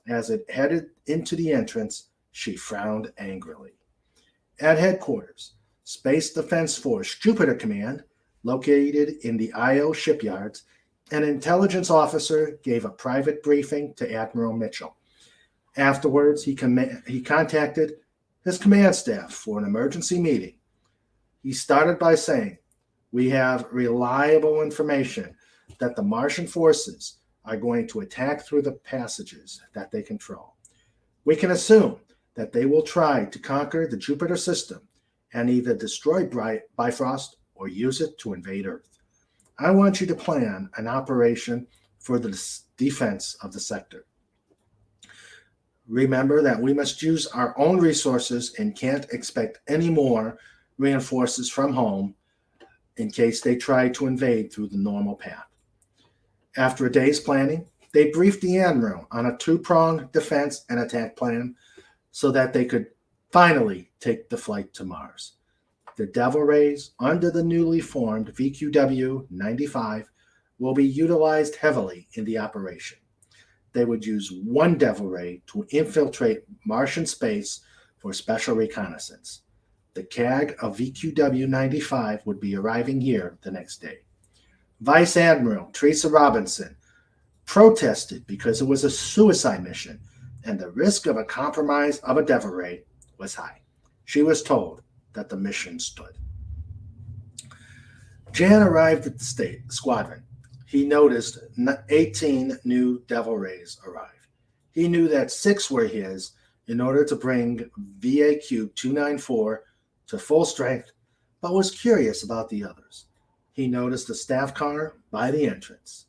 As it headed into the entrance, she frowned angrily. At headquarters, Space Defense Force Jupiter Command, located in the IO shipyards, an intelligence officer gave a private briefing to Admiral Mitchell. Afterwards, he contacted his command staff for an emergency meeting. He started by saying, "We have reliable information that the Martian forces are going to attack through the passages that they control. We can assume that they will try to conquer the Jupiter system and either destroy Bifrost or use it to invade Earth. I want you to plan an operation for the defense of the sector. Remember that we must use our own resources and can't expect any more reinforcements from home in case they try to invade through the normal path." After a day's planning, they briefed the Admiral on a two-pronged defense and attack plan so that they could finally take the flight to Mars. The Devil Rays, under the newly formed VQW-95, will be utilized heavily in the operation. They would use one Devil Ray to infiltrate Martian space for special reconnaissance. The CAG of VQW-95 would be arriving here the next day. Vice Admiral Teresa Robinson protested because it was a suicide mission and the risk of a compromise of a Devil Ray was high. She was told that the mission stood. Jan arrived at the squadron. He noticed 18 new Devil Rays arrive. He knew that 6 were his in order to bring VAQ-294 to full strength, but was curious about the others. He noticed a staff car by the entrance.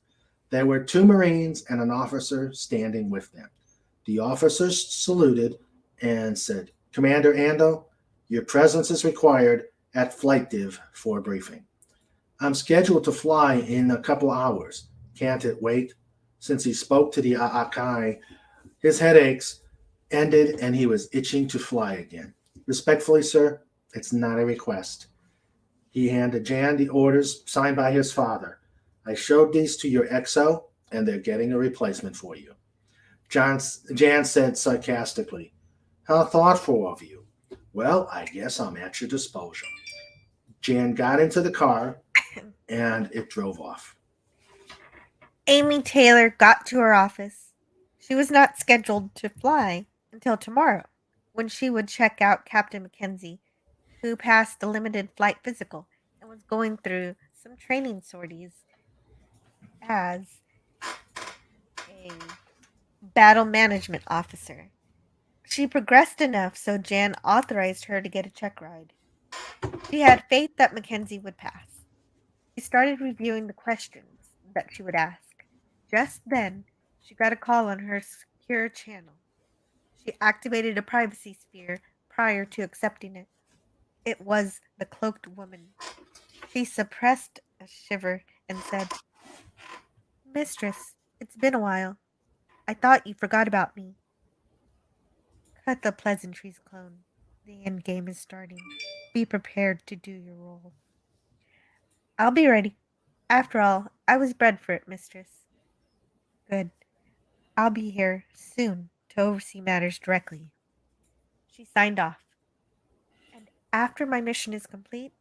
There were 2 Marines and an officer standing with them. The officers saluted and said, "Commander Ando, your presence is required at Flight Div for a briefing." "I'm scheduled to fly in a couple hours. Can't it wait?" Since he spoke to the Akai, his headaches ended and he was itching to fly again. "Respectfully, sir, it's not a request." He handed Jan the orders signed by his father. "I showed these to your XO, and they're getting a replacement for you." Jan said sarcastically, "How thoughtful of you. Well, I guess I'm at your disposal." Jan got into the car, and it drove off. Amy Taylor got to her office. She was not scheduled to fly until tomorrow, when she would check out Captain Mackenzie, who passed the limited flight physical and was going through some training sorties as a battle management officer. She progressed enough so Jan authorized her to get a check ride. She had faith that Mackenzie would pass. She started reviewing the questions that she would ask. Just then, she got a call on her secure channel. She activated a privacy sphere prior to accepting it. It was the cloaked woman. She suppressed a shiver and said, "Mistress, it's been a while. I thought you forgot about me." Cut the pleasantries, clone. The end game is starting. Be prepared to do your role. I'll be ready. After all, I was bred for it, mistress. Good. I'll be here soon to oversee matters directly. She signed off. And after my mission is complete,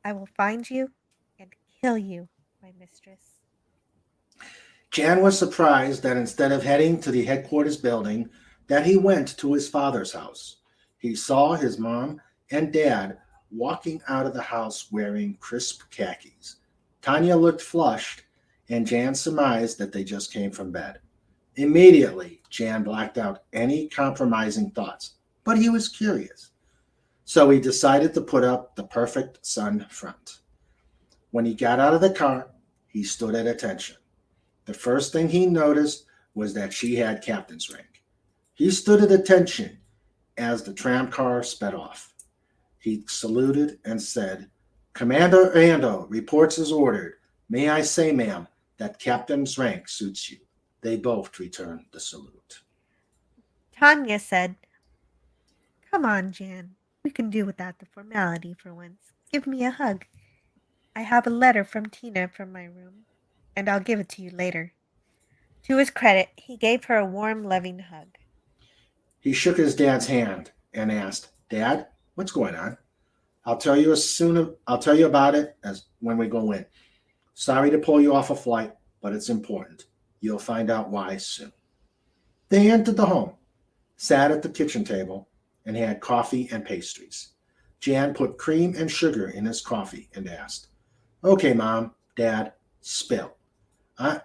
I will find you and kill you, my mistress. Jan was surprised that instead of heading to the headquarters building, that he went to his father's house. He saw his mom and dad walking out of the house wearing crisp khakis. Tanya looked flushed, and Jan surmised that they just came from bed. Immediately, Jan blacked out any compromising thoughts, but he was curious. So he decided to put up the perfect sun front. When he got out of the car, he stood at attention. The first thing he noticed was that she had captain's rank. He stood at attention as the tram car sped off. He saluted and said, "Commander Ando reports as ordered. May I say, ma'am, that captain's rank suits you." They both returned the salute. Tanya said, "Come on, Jan. We can do without the formality for once. Give me a hug. I have a letter from Tina from my room, and I'll give it to you later." To his credit, he gave her a warm, loving hug. He shook his dad's hand and asked, "Dad, what's going on?" I'll tell you about it as when we go in. Sorry to pull you off a flight, but it's important. You'll find out why soon." They entered the home, sat at the kitchen table, and had coffee and pastries. Jan put cream and sugar in his coffee and asked, "Okay, Mom, Dad, spill."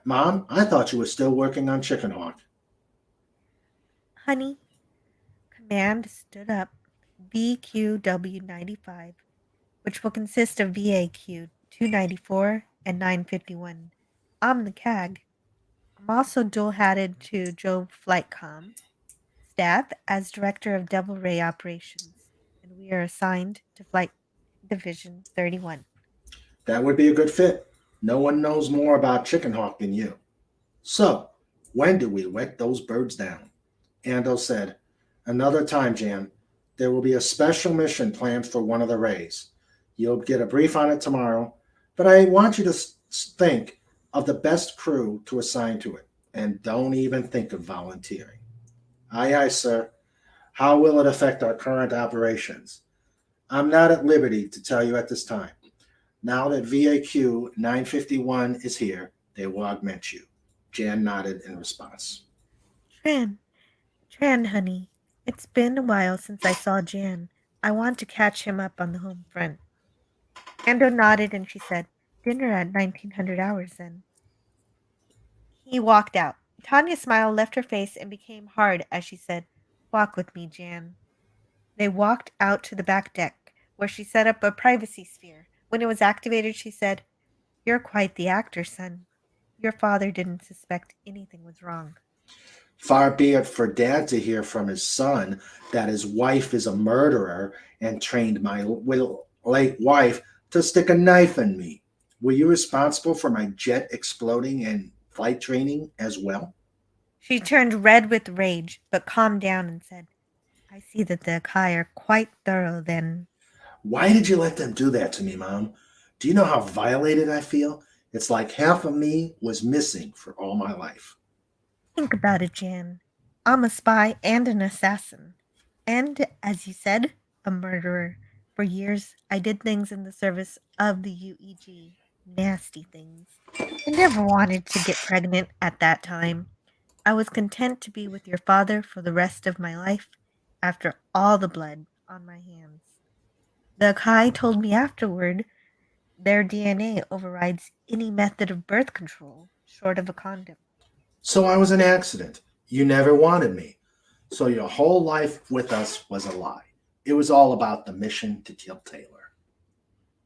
Mom, I thought you were still working on Chicken Hawk." Honey, command stood up VQW95, which will consist of VAQ 294 and 951. I'm the CAG. I'm also dual-hatted to Jove Flightcom staff as Director of Devil Ray Operations, and we are assigned to Flight Division 31. That would be a good fit. No one knows more about Chicken Hawk than you. So, when do we let those birds down? Ando said, "Another time, Jan. There will be a special mission planned for one of the rays. You'll get a brief on it tomorrow, but I want you to think of the best crew to assign to it, and don't even think of volunteering." "Aye, aye, sir. How will it affect our current operations?" "I'm not at liberty to tell you at this time. Now that VAQ 951 is here, they will augment you." Jan nodded in response. Tran, honey. It's been a while since I saw Jan. I want to catch him up on the home front. Ando nodded and she said, "Dinner at 1900 hours then." He walked out. Tanya's smile left her face and became hard as she said, "Walk with me, Jan." They walked out to the back deck, where she set up a privacy sphere. When it was activated, she said, "You're quite the actor, son. Your father didn't suspect anything was wrong." Far be it for Dad to hear from his son that his wife is a murderer and trained my late wife to stick a knife in me. Were you responsible for my jet exploding and flight training as well? She turned red with rage, but calmed down and said, "I see that the Akai are quite thorough then." Why did you let them do that to me, Mom? Do you know how violated I feel? It's like half of me was missing for all my life. Think about it, Jan. I'm a spy and an assassin. And, as you said, a murderer. For years, I did things in the service of the UEG. Nasty things. I never wanted to get pregnant at that time. I was content to be with your father for the rest of my life after all the blood on my hands. The Akai told me afterward their DNA overrides any method of birth control short of a condom. So I was an accident. You never wanted me. So your whole life with us was a lie. It was all about the mission to kill Taylor.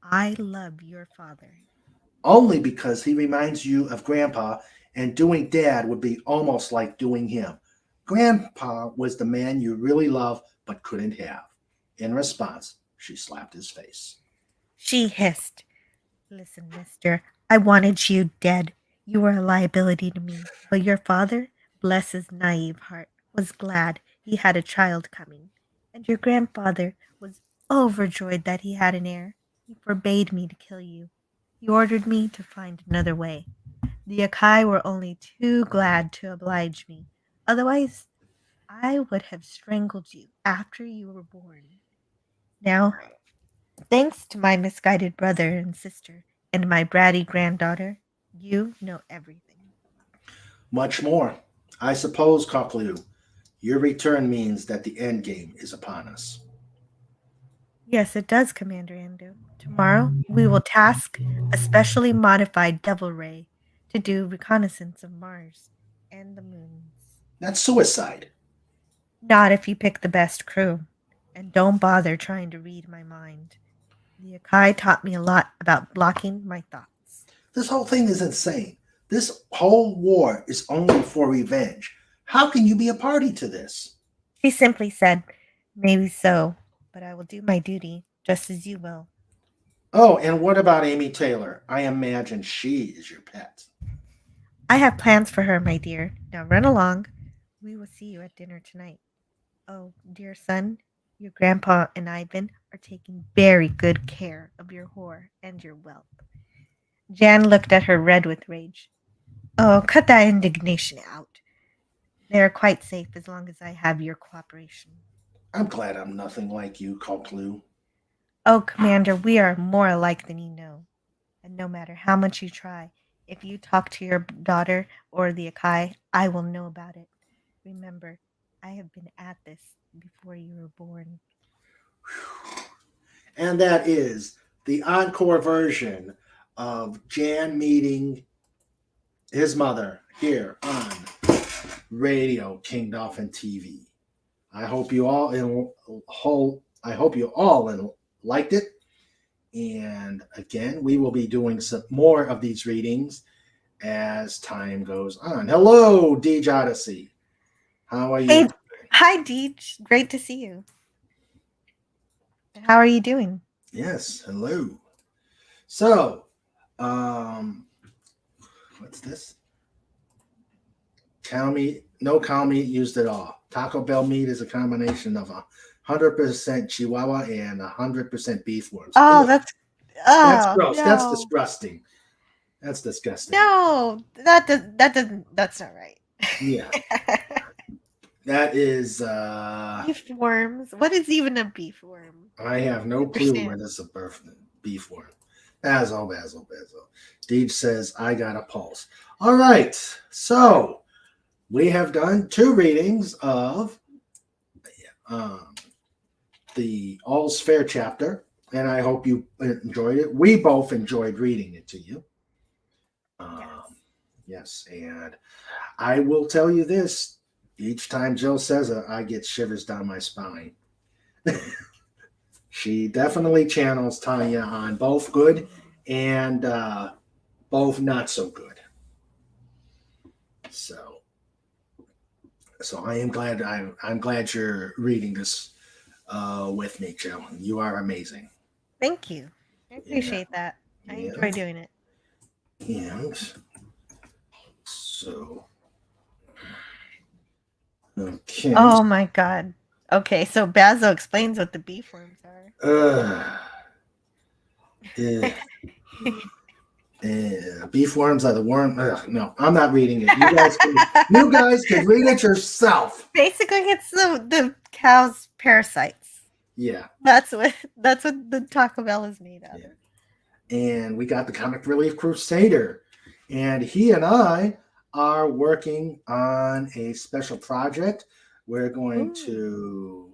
I love your father. Only because he reminds you of Grandpa, and doing Dad would be almost like doing him. Grandpa was the man you really loved but couldn't have. In response, she slapped his face. She hissed, "Listen, mister, I wanted you dead. You were a liability to me. But your father, bless his naive heart, was glad. he had a child coming, and your grandfather was overjoyed that he had an heir. He forbade me to kill you. He ordered me to find another way. The Akai were only too glad to oblige me. Otherwise, I would have strangled you after you were born. Now, thanks to my misguided brother and sister and my bratty granddaughter, you know everything. Much more. I suppose, Cocklew, your return means that the end game is upon us. Yes, it does, Commander Ando. Tomorrow, we will task a specially modified Devil Ray to do reconnaissance of Mars and the moons. That's suicide. Not if you pick the best crew. And don't bother trying to read my mind. The Akai taught me a lot about blocking my thoughts. This whole thing is insane. This whole war is only for revenge. How can you be a party to this? She simply said, maybe so, but I will do my duty, just as you will. Oh, and what about Amy Taylor? I imagine she is your pet. I have plans for her, my dear. Now run along. We will see you at dinner tonight. Oh, dear son, your grandpa and Ivan are taking very good care of your whore and your wealth. Jan looked at her red with rage. Oh, cut that indignation out. They are quite safe as long as I have your cooperation. I'm glad I'm nothing like you, Cocklew. Oh, Commander, we are more alike than you know. And no matter how much you try, if you talk to your daughter or the Akai, I will know about it. Remember, I have been at this before you were born. And that is the encore version of Jan meeting his mother here on Radio Dolphin TV. I hope you all liked it. And again, we will be doing some more of these readings as time goes on. Hello, Deej Odyssey. How are you? Hey, hi, Deej. Great to see you. How are you doing? Yes, hello. So, what's this? Cow meat, no cow meat used at all. Taco Bell meat is a combination of 100% Chihuahua and 100% beef worms. Oh, that's gross. No. That's disgusting. That's disgusting. No, that doesn't. That's not right. Yeah. That is Beef worms. What is even a beef worm? I have no clue where this is a beef worm. Basil. Deej says, I got a pulse. All right. So we have done 2 readings of the All's Fair chapter, and I hope you enjoyed it. We both enjoyed reading it to you. Yes, and I will tell you this. Each time Jill says it, I get shivers down my spine. She definitely channels Tanya on both good and both not so good. So I am glad I'm glad you're reading this with me, Jill. You are amazing. Thank you. I appreciate that. I enjoy doing it. And so, okay. Oh my God. Okay, so Basil explains what the beef worms are. Beef worms are the worm. No, I'm not reading it. You guys can read it yourself. Basically, it's the cow's parasites. Yeah, that's what the Taco Bell is made of. Yeah. And we got the Comic Relief Crusader, and he and I are working on a special project. We're going to.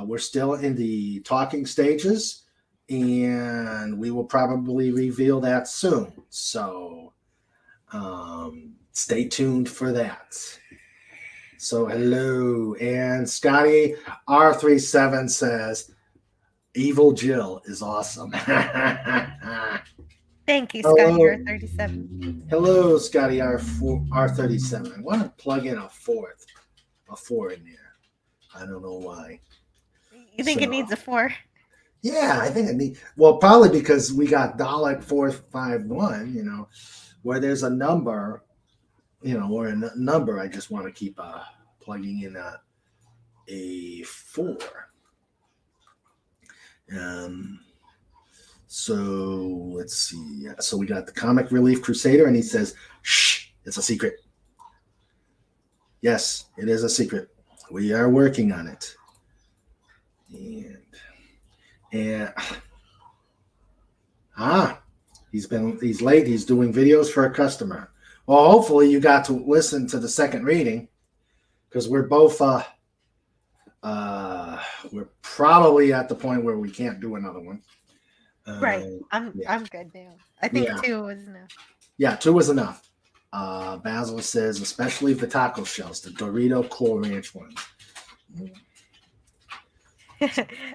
We're still in the talking stages, and we will probably reveal that soon. So stay tuned for that. So hello. And Scotty R37 says, Evil Jill is awesome. Thank you, Scotty R37. Hello, Scotty R37. I want to plug in a 4 in there. I don't know why. You think it needs a 4? Yeah, I think it needs. Well, probably because we got Dalek 451. Where there's a number. Or a number. I just want to keep plugging in a 4. So let's see. So we got the Comic Relief Crusader, and he says, "Shh, it's a secret." Yes, it is a secret. We are working on it. And he's late. He's doing videos for a customer. Well, hopefully you got to listen to the second reading, because we're both we're probably at the point where we can't do another one. Right. I'm good now. I think 2 was enough. Yeah, 2 was enough. Basil says, especially the taco shells, the Dorito Cool Ranch ones.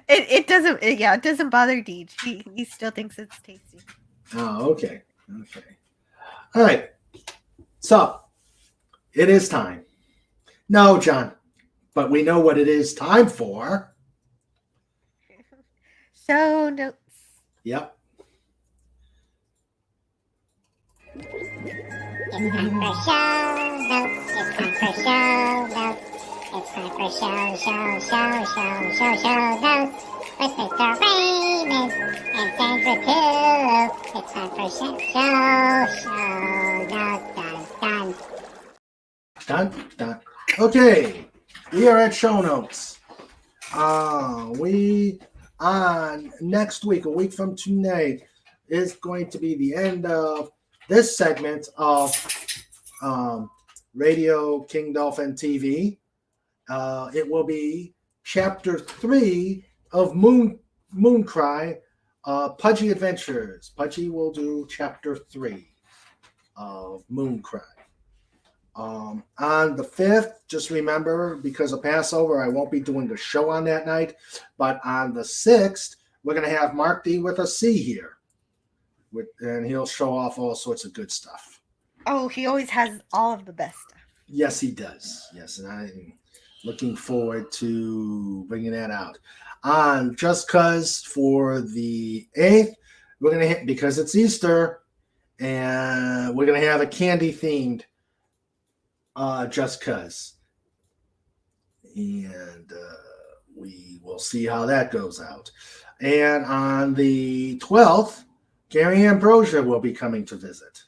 it doesn't bother Deej. He still thinks it's tasty. Oh, okay. All right. So it is time. No, John, but we know what it is time for. Show notes. Yep. It's time for show notes. It's time for show notes. It's time for show notes. With Mr. Raymond and Sandra too. It's time for show notes. Done. Okay. We are at show notes. We on next week, a week from tonight, is going to be the end of this segment of Radio Dolphin TV. It will be chapter 3 of Mooncry, Pudgy Adventures. Pudgy will do chapter 3 of Mooncry. On the 5th, just remember, because of Passover, I won't be doing the show on that night. But on the 6th, we're going to have Mark D with a C here. And he'll show off all sorts of good stuff. Oh, he always has all of the best stuff. Yes, he does. Yes, and I'm looking forward to bringing that out. On Just Cuz for the 8th, we're going to hit, because it's Easter, and we're going to have a candy-themed Just Cuz. And we will see how that goes out. And on the 12th, Gary Ambrosia will be coming to visit.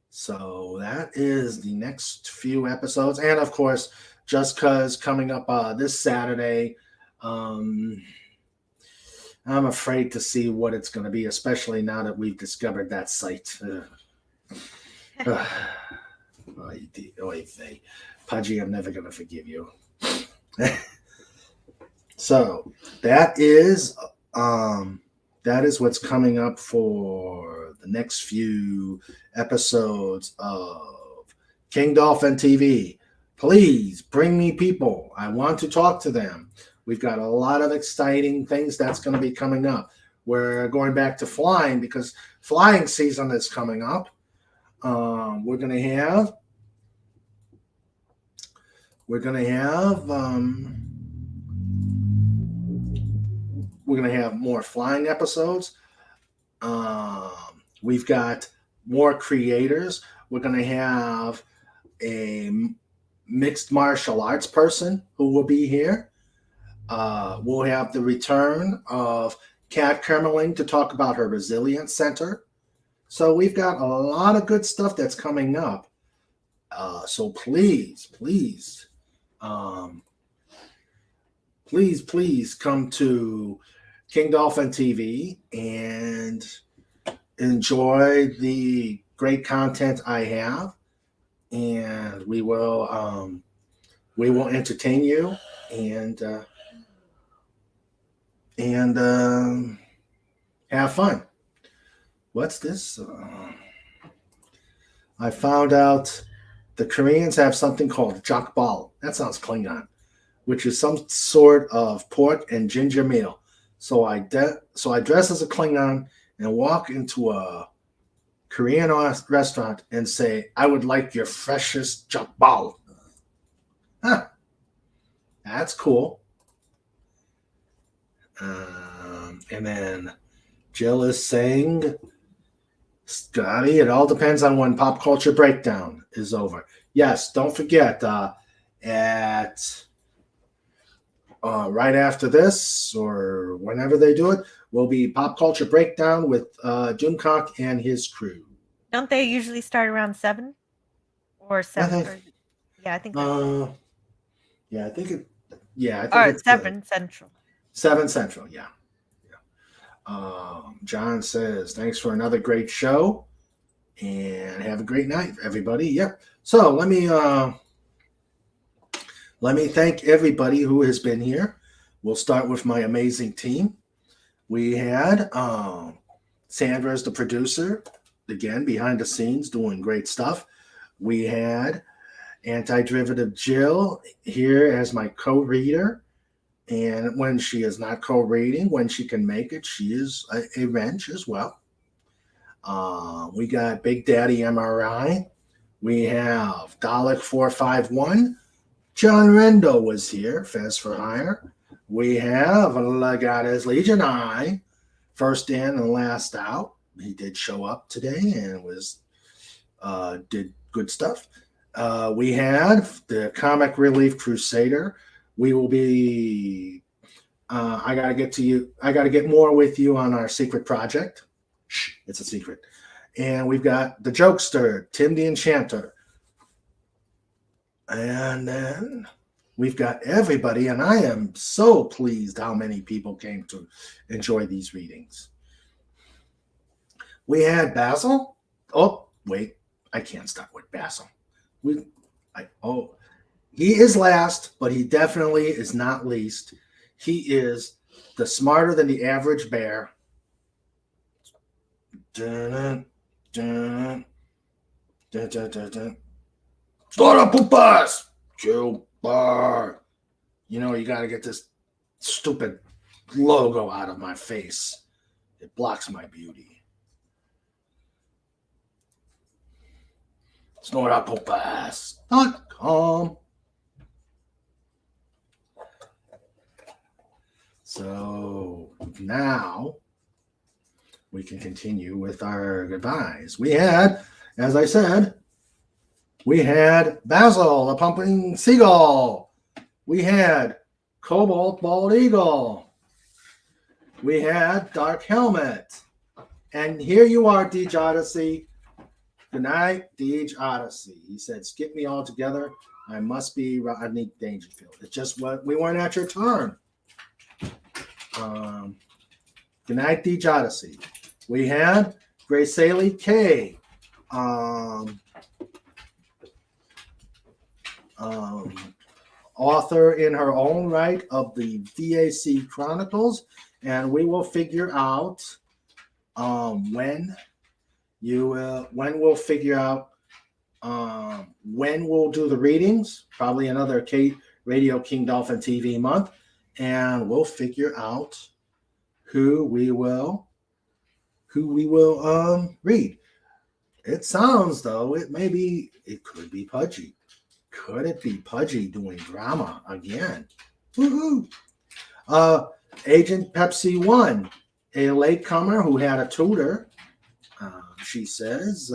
So that is the next few episodes. And, of course, Just Cuz coming up this Saturday. I'm afraid to see what it's going to be, especially now that we've discovered that site. Pudgy, I'm never going to forgive you. So that is what's coming up for the next few episodes of King Dolphin TV. Please bring me people. I want to talk to them. We've got a lot of exciting things that's going to be coming up. We're going back to flying because flying season is coming up. We're going to have more flying episodes. We've got more creators. We're going to have a mixed martial arts person who will be here. We'll have the return of Kat Kermeling to talk about her Resilience Center. So we've got a lot of good stuff that's coming up. So please come to King Dolphin TV and enjoy the great content I have, and we will entertain you and have fun. What's this? I found out the Koreans have something called jakbal. That sounds Klingon, which is some sort of pork and ginger meal. So I dress as a Klingon and walk into a Korean restaurant and say, "I would like your freshest jakbal." Huh. That's cool. And then Jill is saying, Scotty, it all depends on when Pop Culture Breakdown is over. Yes, don't forget, at right after this, or whenever they do it, will be Pop Culture Breakdown with Juncock and his crew. Don't they usually start around 7 or 7? Yeah, I think that's Yeah, I think it. Yeah, I think or it's 7 Central. 7 Central. Yeah. John says, "Thanks for another great show, and have a great night, everybody." Yep. So let me thank everybody who has been here. We'll start with my amazing team. We had Sandra as the producer, again behind the scenes doing great stuff. We had Antiderivative Jill here as my co-reader. And when she is not co-reading, when she can make it, she is a wrench as well. We got Big Daddy MRI. We have Dalek 451. John Rendo was here, Fez for Hire. We have Legata's Legion I, first in and last out. He did show up today and did good stuff. We had the Comic Relief Crusader. We will be. I gotta get to you. I gotta get more with you on our secret project. Shh, it's a secret. And we've got the Jokester, Tim the Enchanter, and then we've got everybody. And I am so pleased how many people came to enjoy these readings. We had Basil. Oh wait, I can't start with Basil. He is last, but he definitely is not least. He is the smarter than the average bear. Dun, dun, dun, dun, dun, dun. Start up with us, Joe Bar. You know, you got to get this stupid logo out of my face. It blocks my beauty. SnortUpOpass.com. So now we can continue with our goodbyes. We had, as I said, we had Basil, the Pumping Seagull. We had Cobalt Bald Eagle. We had Dark Helmet. And here you are, Deej Odyssey. Good night, Deej Odyssey. He said, skip me altogether. I must be Rodney Dangerfield. It's just what we weren't at your turn. Good night, Deej Odyssey. We had Grace Saley K. Author in her own right of the VAC Chronicles, and we will figure out when we'll figure out when we'll do the readings. Probably another Radio King Dolphin TV month, and we'll figure out who we will read. It sounds though it could be Pudgy. Could it be Pudgy doing drama again? Woohoo! Agent Pepsi 1, a latecomer who had a tutor. She says,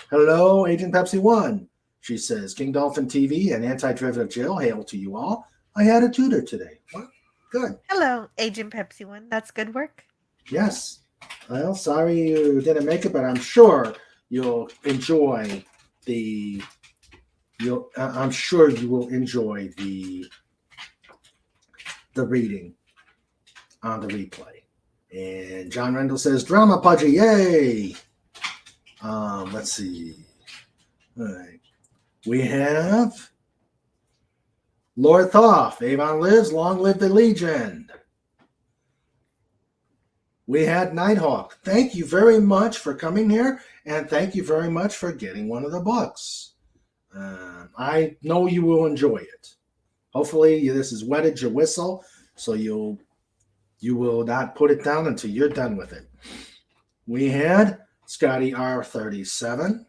hello, Agent Pepsi 1. She says, King Dolphin TV and Antiderivative Jill, hail to you all. I had a tutor today. Well, good. Hello, Agent Pepsi 1. That's good work. Yes. Well, sorry you didn't make it, but I'm sure you'll enjoy I'm sure you will enjoy the reading on the replay. And John Rendell says, drama Pudgy, yay! Let's see. All right. We have Lord Thoth, Avon lives, long live the Legion. We had Nighthawk. Thank you very much for coming here, and thank you very much for getting one of the books. I know you will enjoy it. Hopefully this has wetted your whistle, so you will not put it down until you're done with it. We had Scotty R37.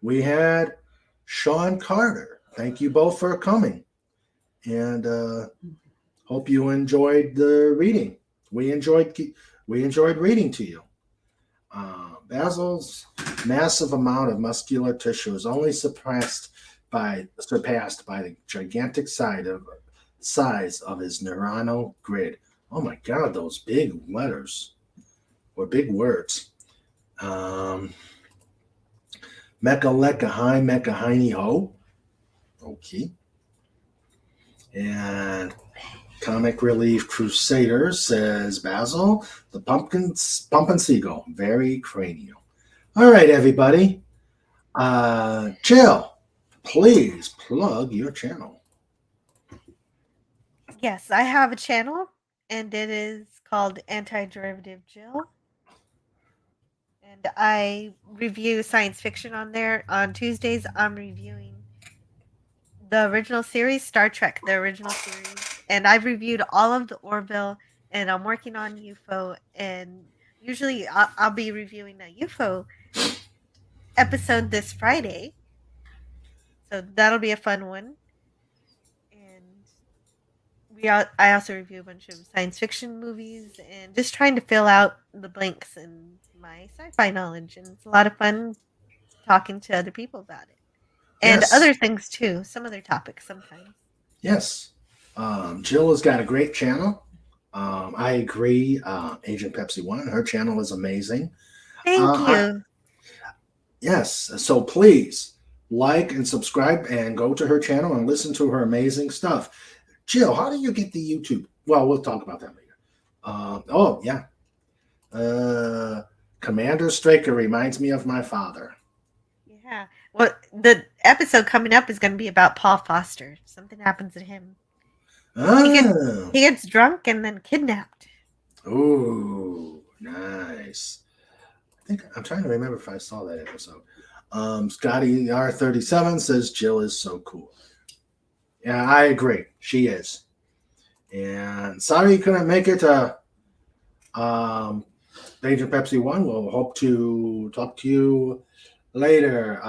We had Sean Carter. Thank you both for coming, and hope you enjoyed the reading. We enjoyed reading to you. Basil's massive amount of muscular tissue is only surpassed by the gigantic size size of his neuronal grid. Oh my God, those big letters or big words. Mecha Lecca Hi Mecha Heiny Ho. Okay. And Comic Relief Crusader says Basil, the pumpkin seagull, very cranial. All right, everybody. Jill, please plug your channel. Yes, I have a channel, and it is called Antiderivative Jill. And I review science fiction on there. On Tuesdays, I'm reviewing the original series, Star Trek, the original series. And I've reviewed all of the Orville, and I'm working on UFO. And usually I'll be reviewing a UFO episode this Friday. So that'll be a fun one. And I also review a bunch of science fiction movies and just trying to fill out the blanks in my sci-fi knowledge. And it's a lot of fun talking to other people about it. And Yes. other things too, some other topics sometimes. Yes. Jill has got a great channel. I agree. Agent Pepsi One, her channel is amazing. Thank you. Yes. So please like and subscribe and go to her channel and listen to her amazing stuff. Jill, how do you get the YouTube? Well, we'll talk about that later. Oh, yeah. Commander Straker reminds me of my father. Yeah. Well, the episode coming up is going to be about Paul Foster. Something happens to him. Oh. He gets drunk and then kidnapped. Oh, nice. I'm trying to remember if I saw that episode. Scotty R37 says Jill is so cool. Yeah, I agree. She is. And sorry you couldn't make it to Agent Pepsi One. We'll hope to talk to you later.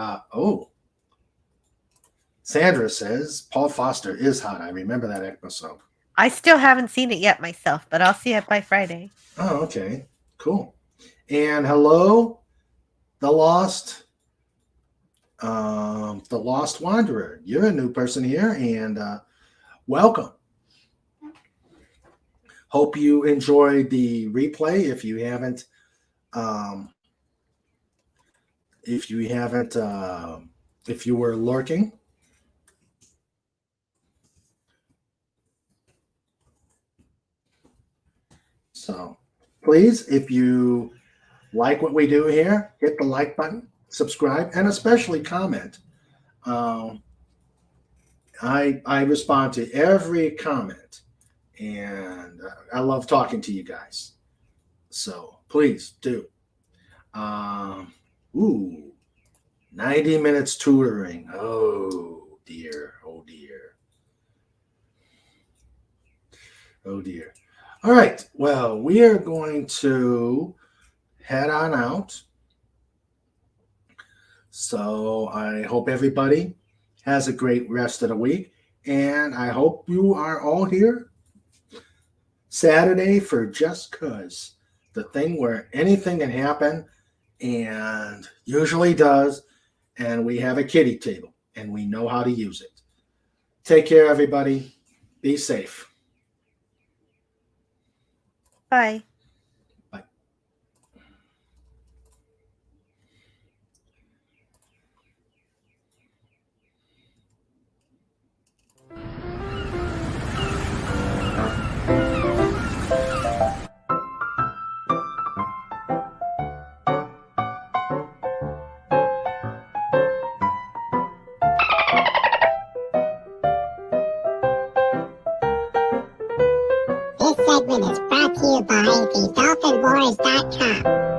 Sandra says Paul Foster is hot. I remember that episode. I still haven't seen it yet myself, but I'll see it by Friday. Oh, okay. Cool. And hello, the Lost Wanderer. You're a new person here, and welcome. Hope you enjoyed the replay. If you were lurking. So please, if you like what we do here, hit the like button, subscribe, and especially comment. I respond to every comment, and I love talking to you guys. So please do. 90 minutes tutoring. Oh dear. Oh dear. Oh dear. All right. Well, we are going to head on out. So I hope everybody has a great rest of the week. And I hope you are all here Saturday for Just 'Cause, the thing where anything can happen and usually does. And we have a kiddie table and we know how to use it. Take care, everybody. Be safe. Bye. Bye. This segment is brought to you by the DolphinWars.com.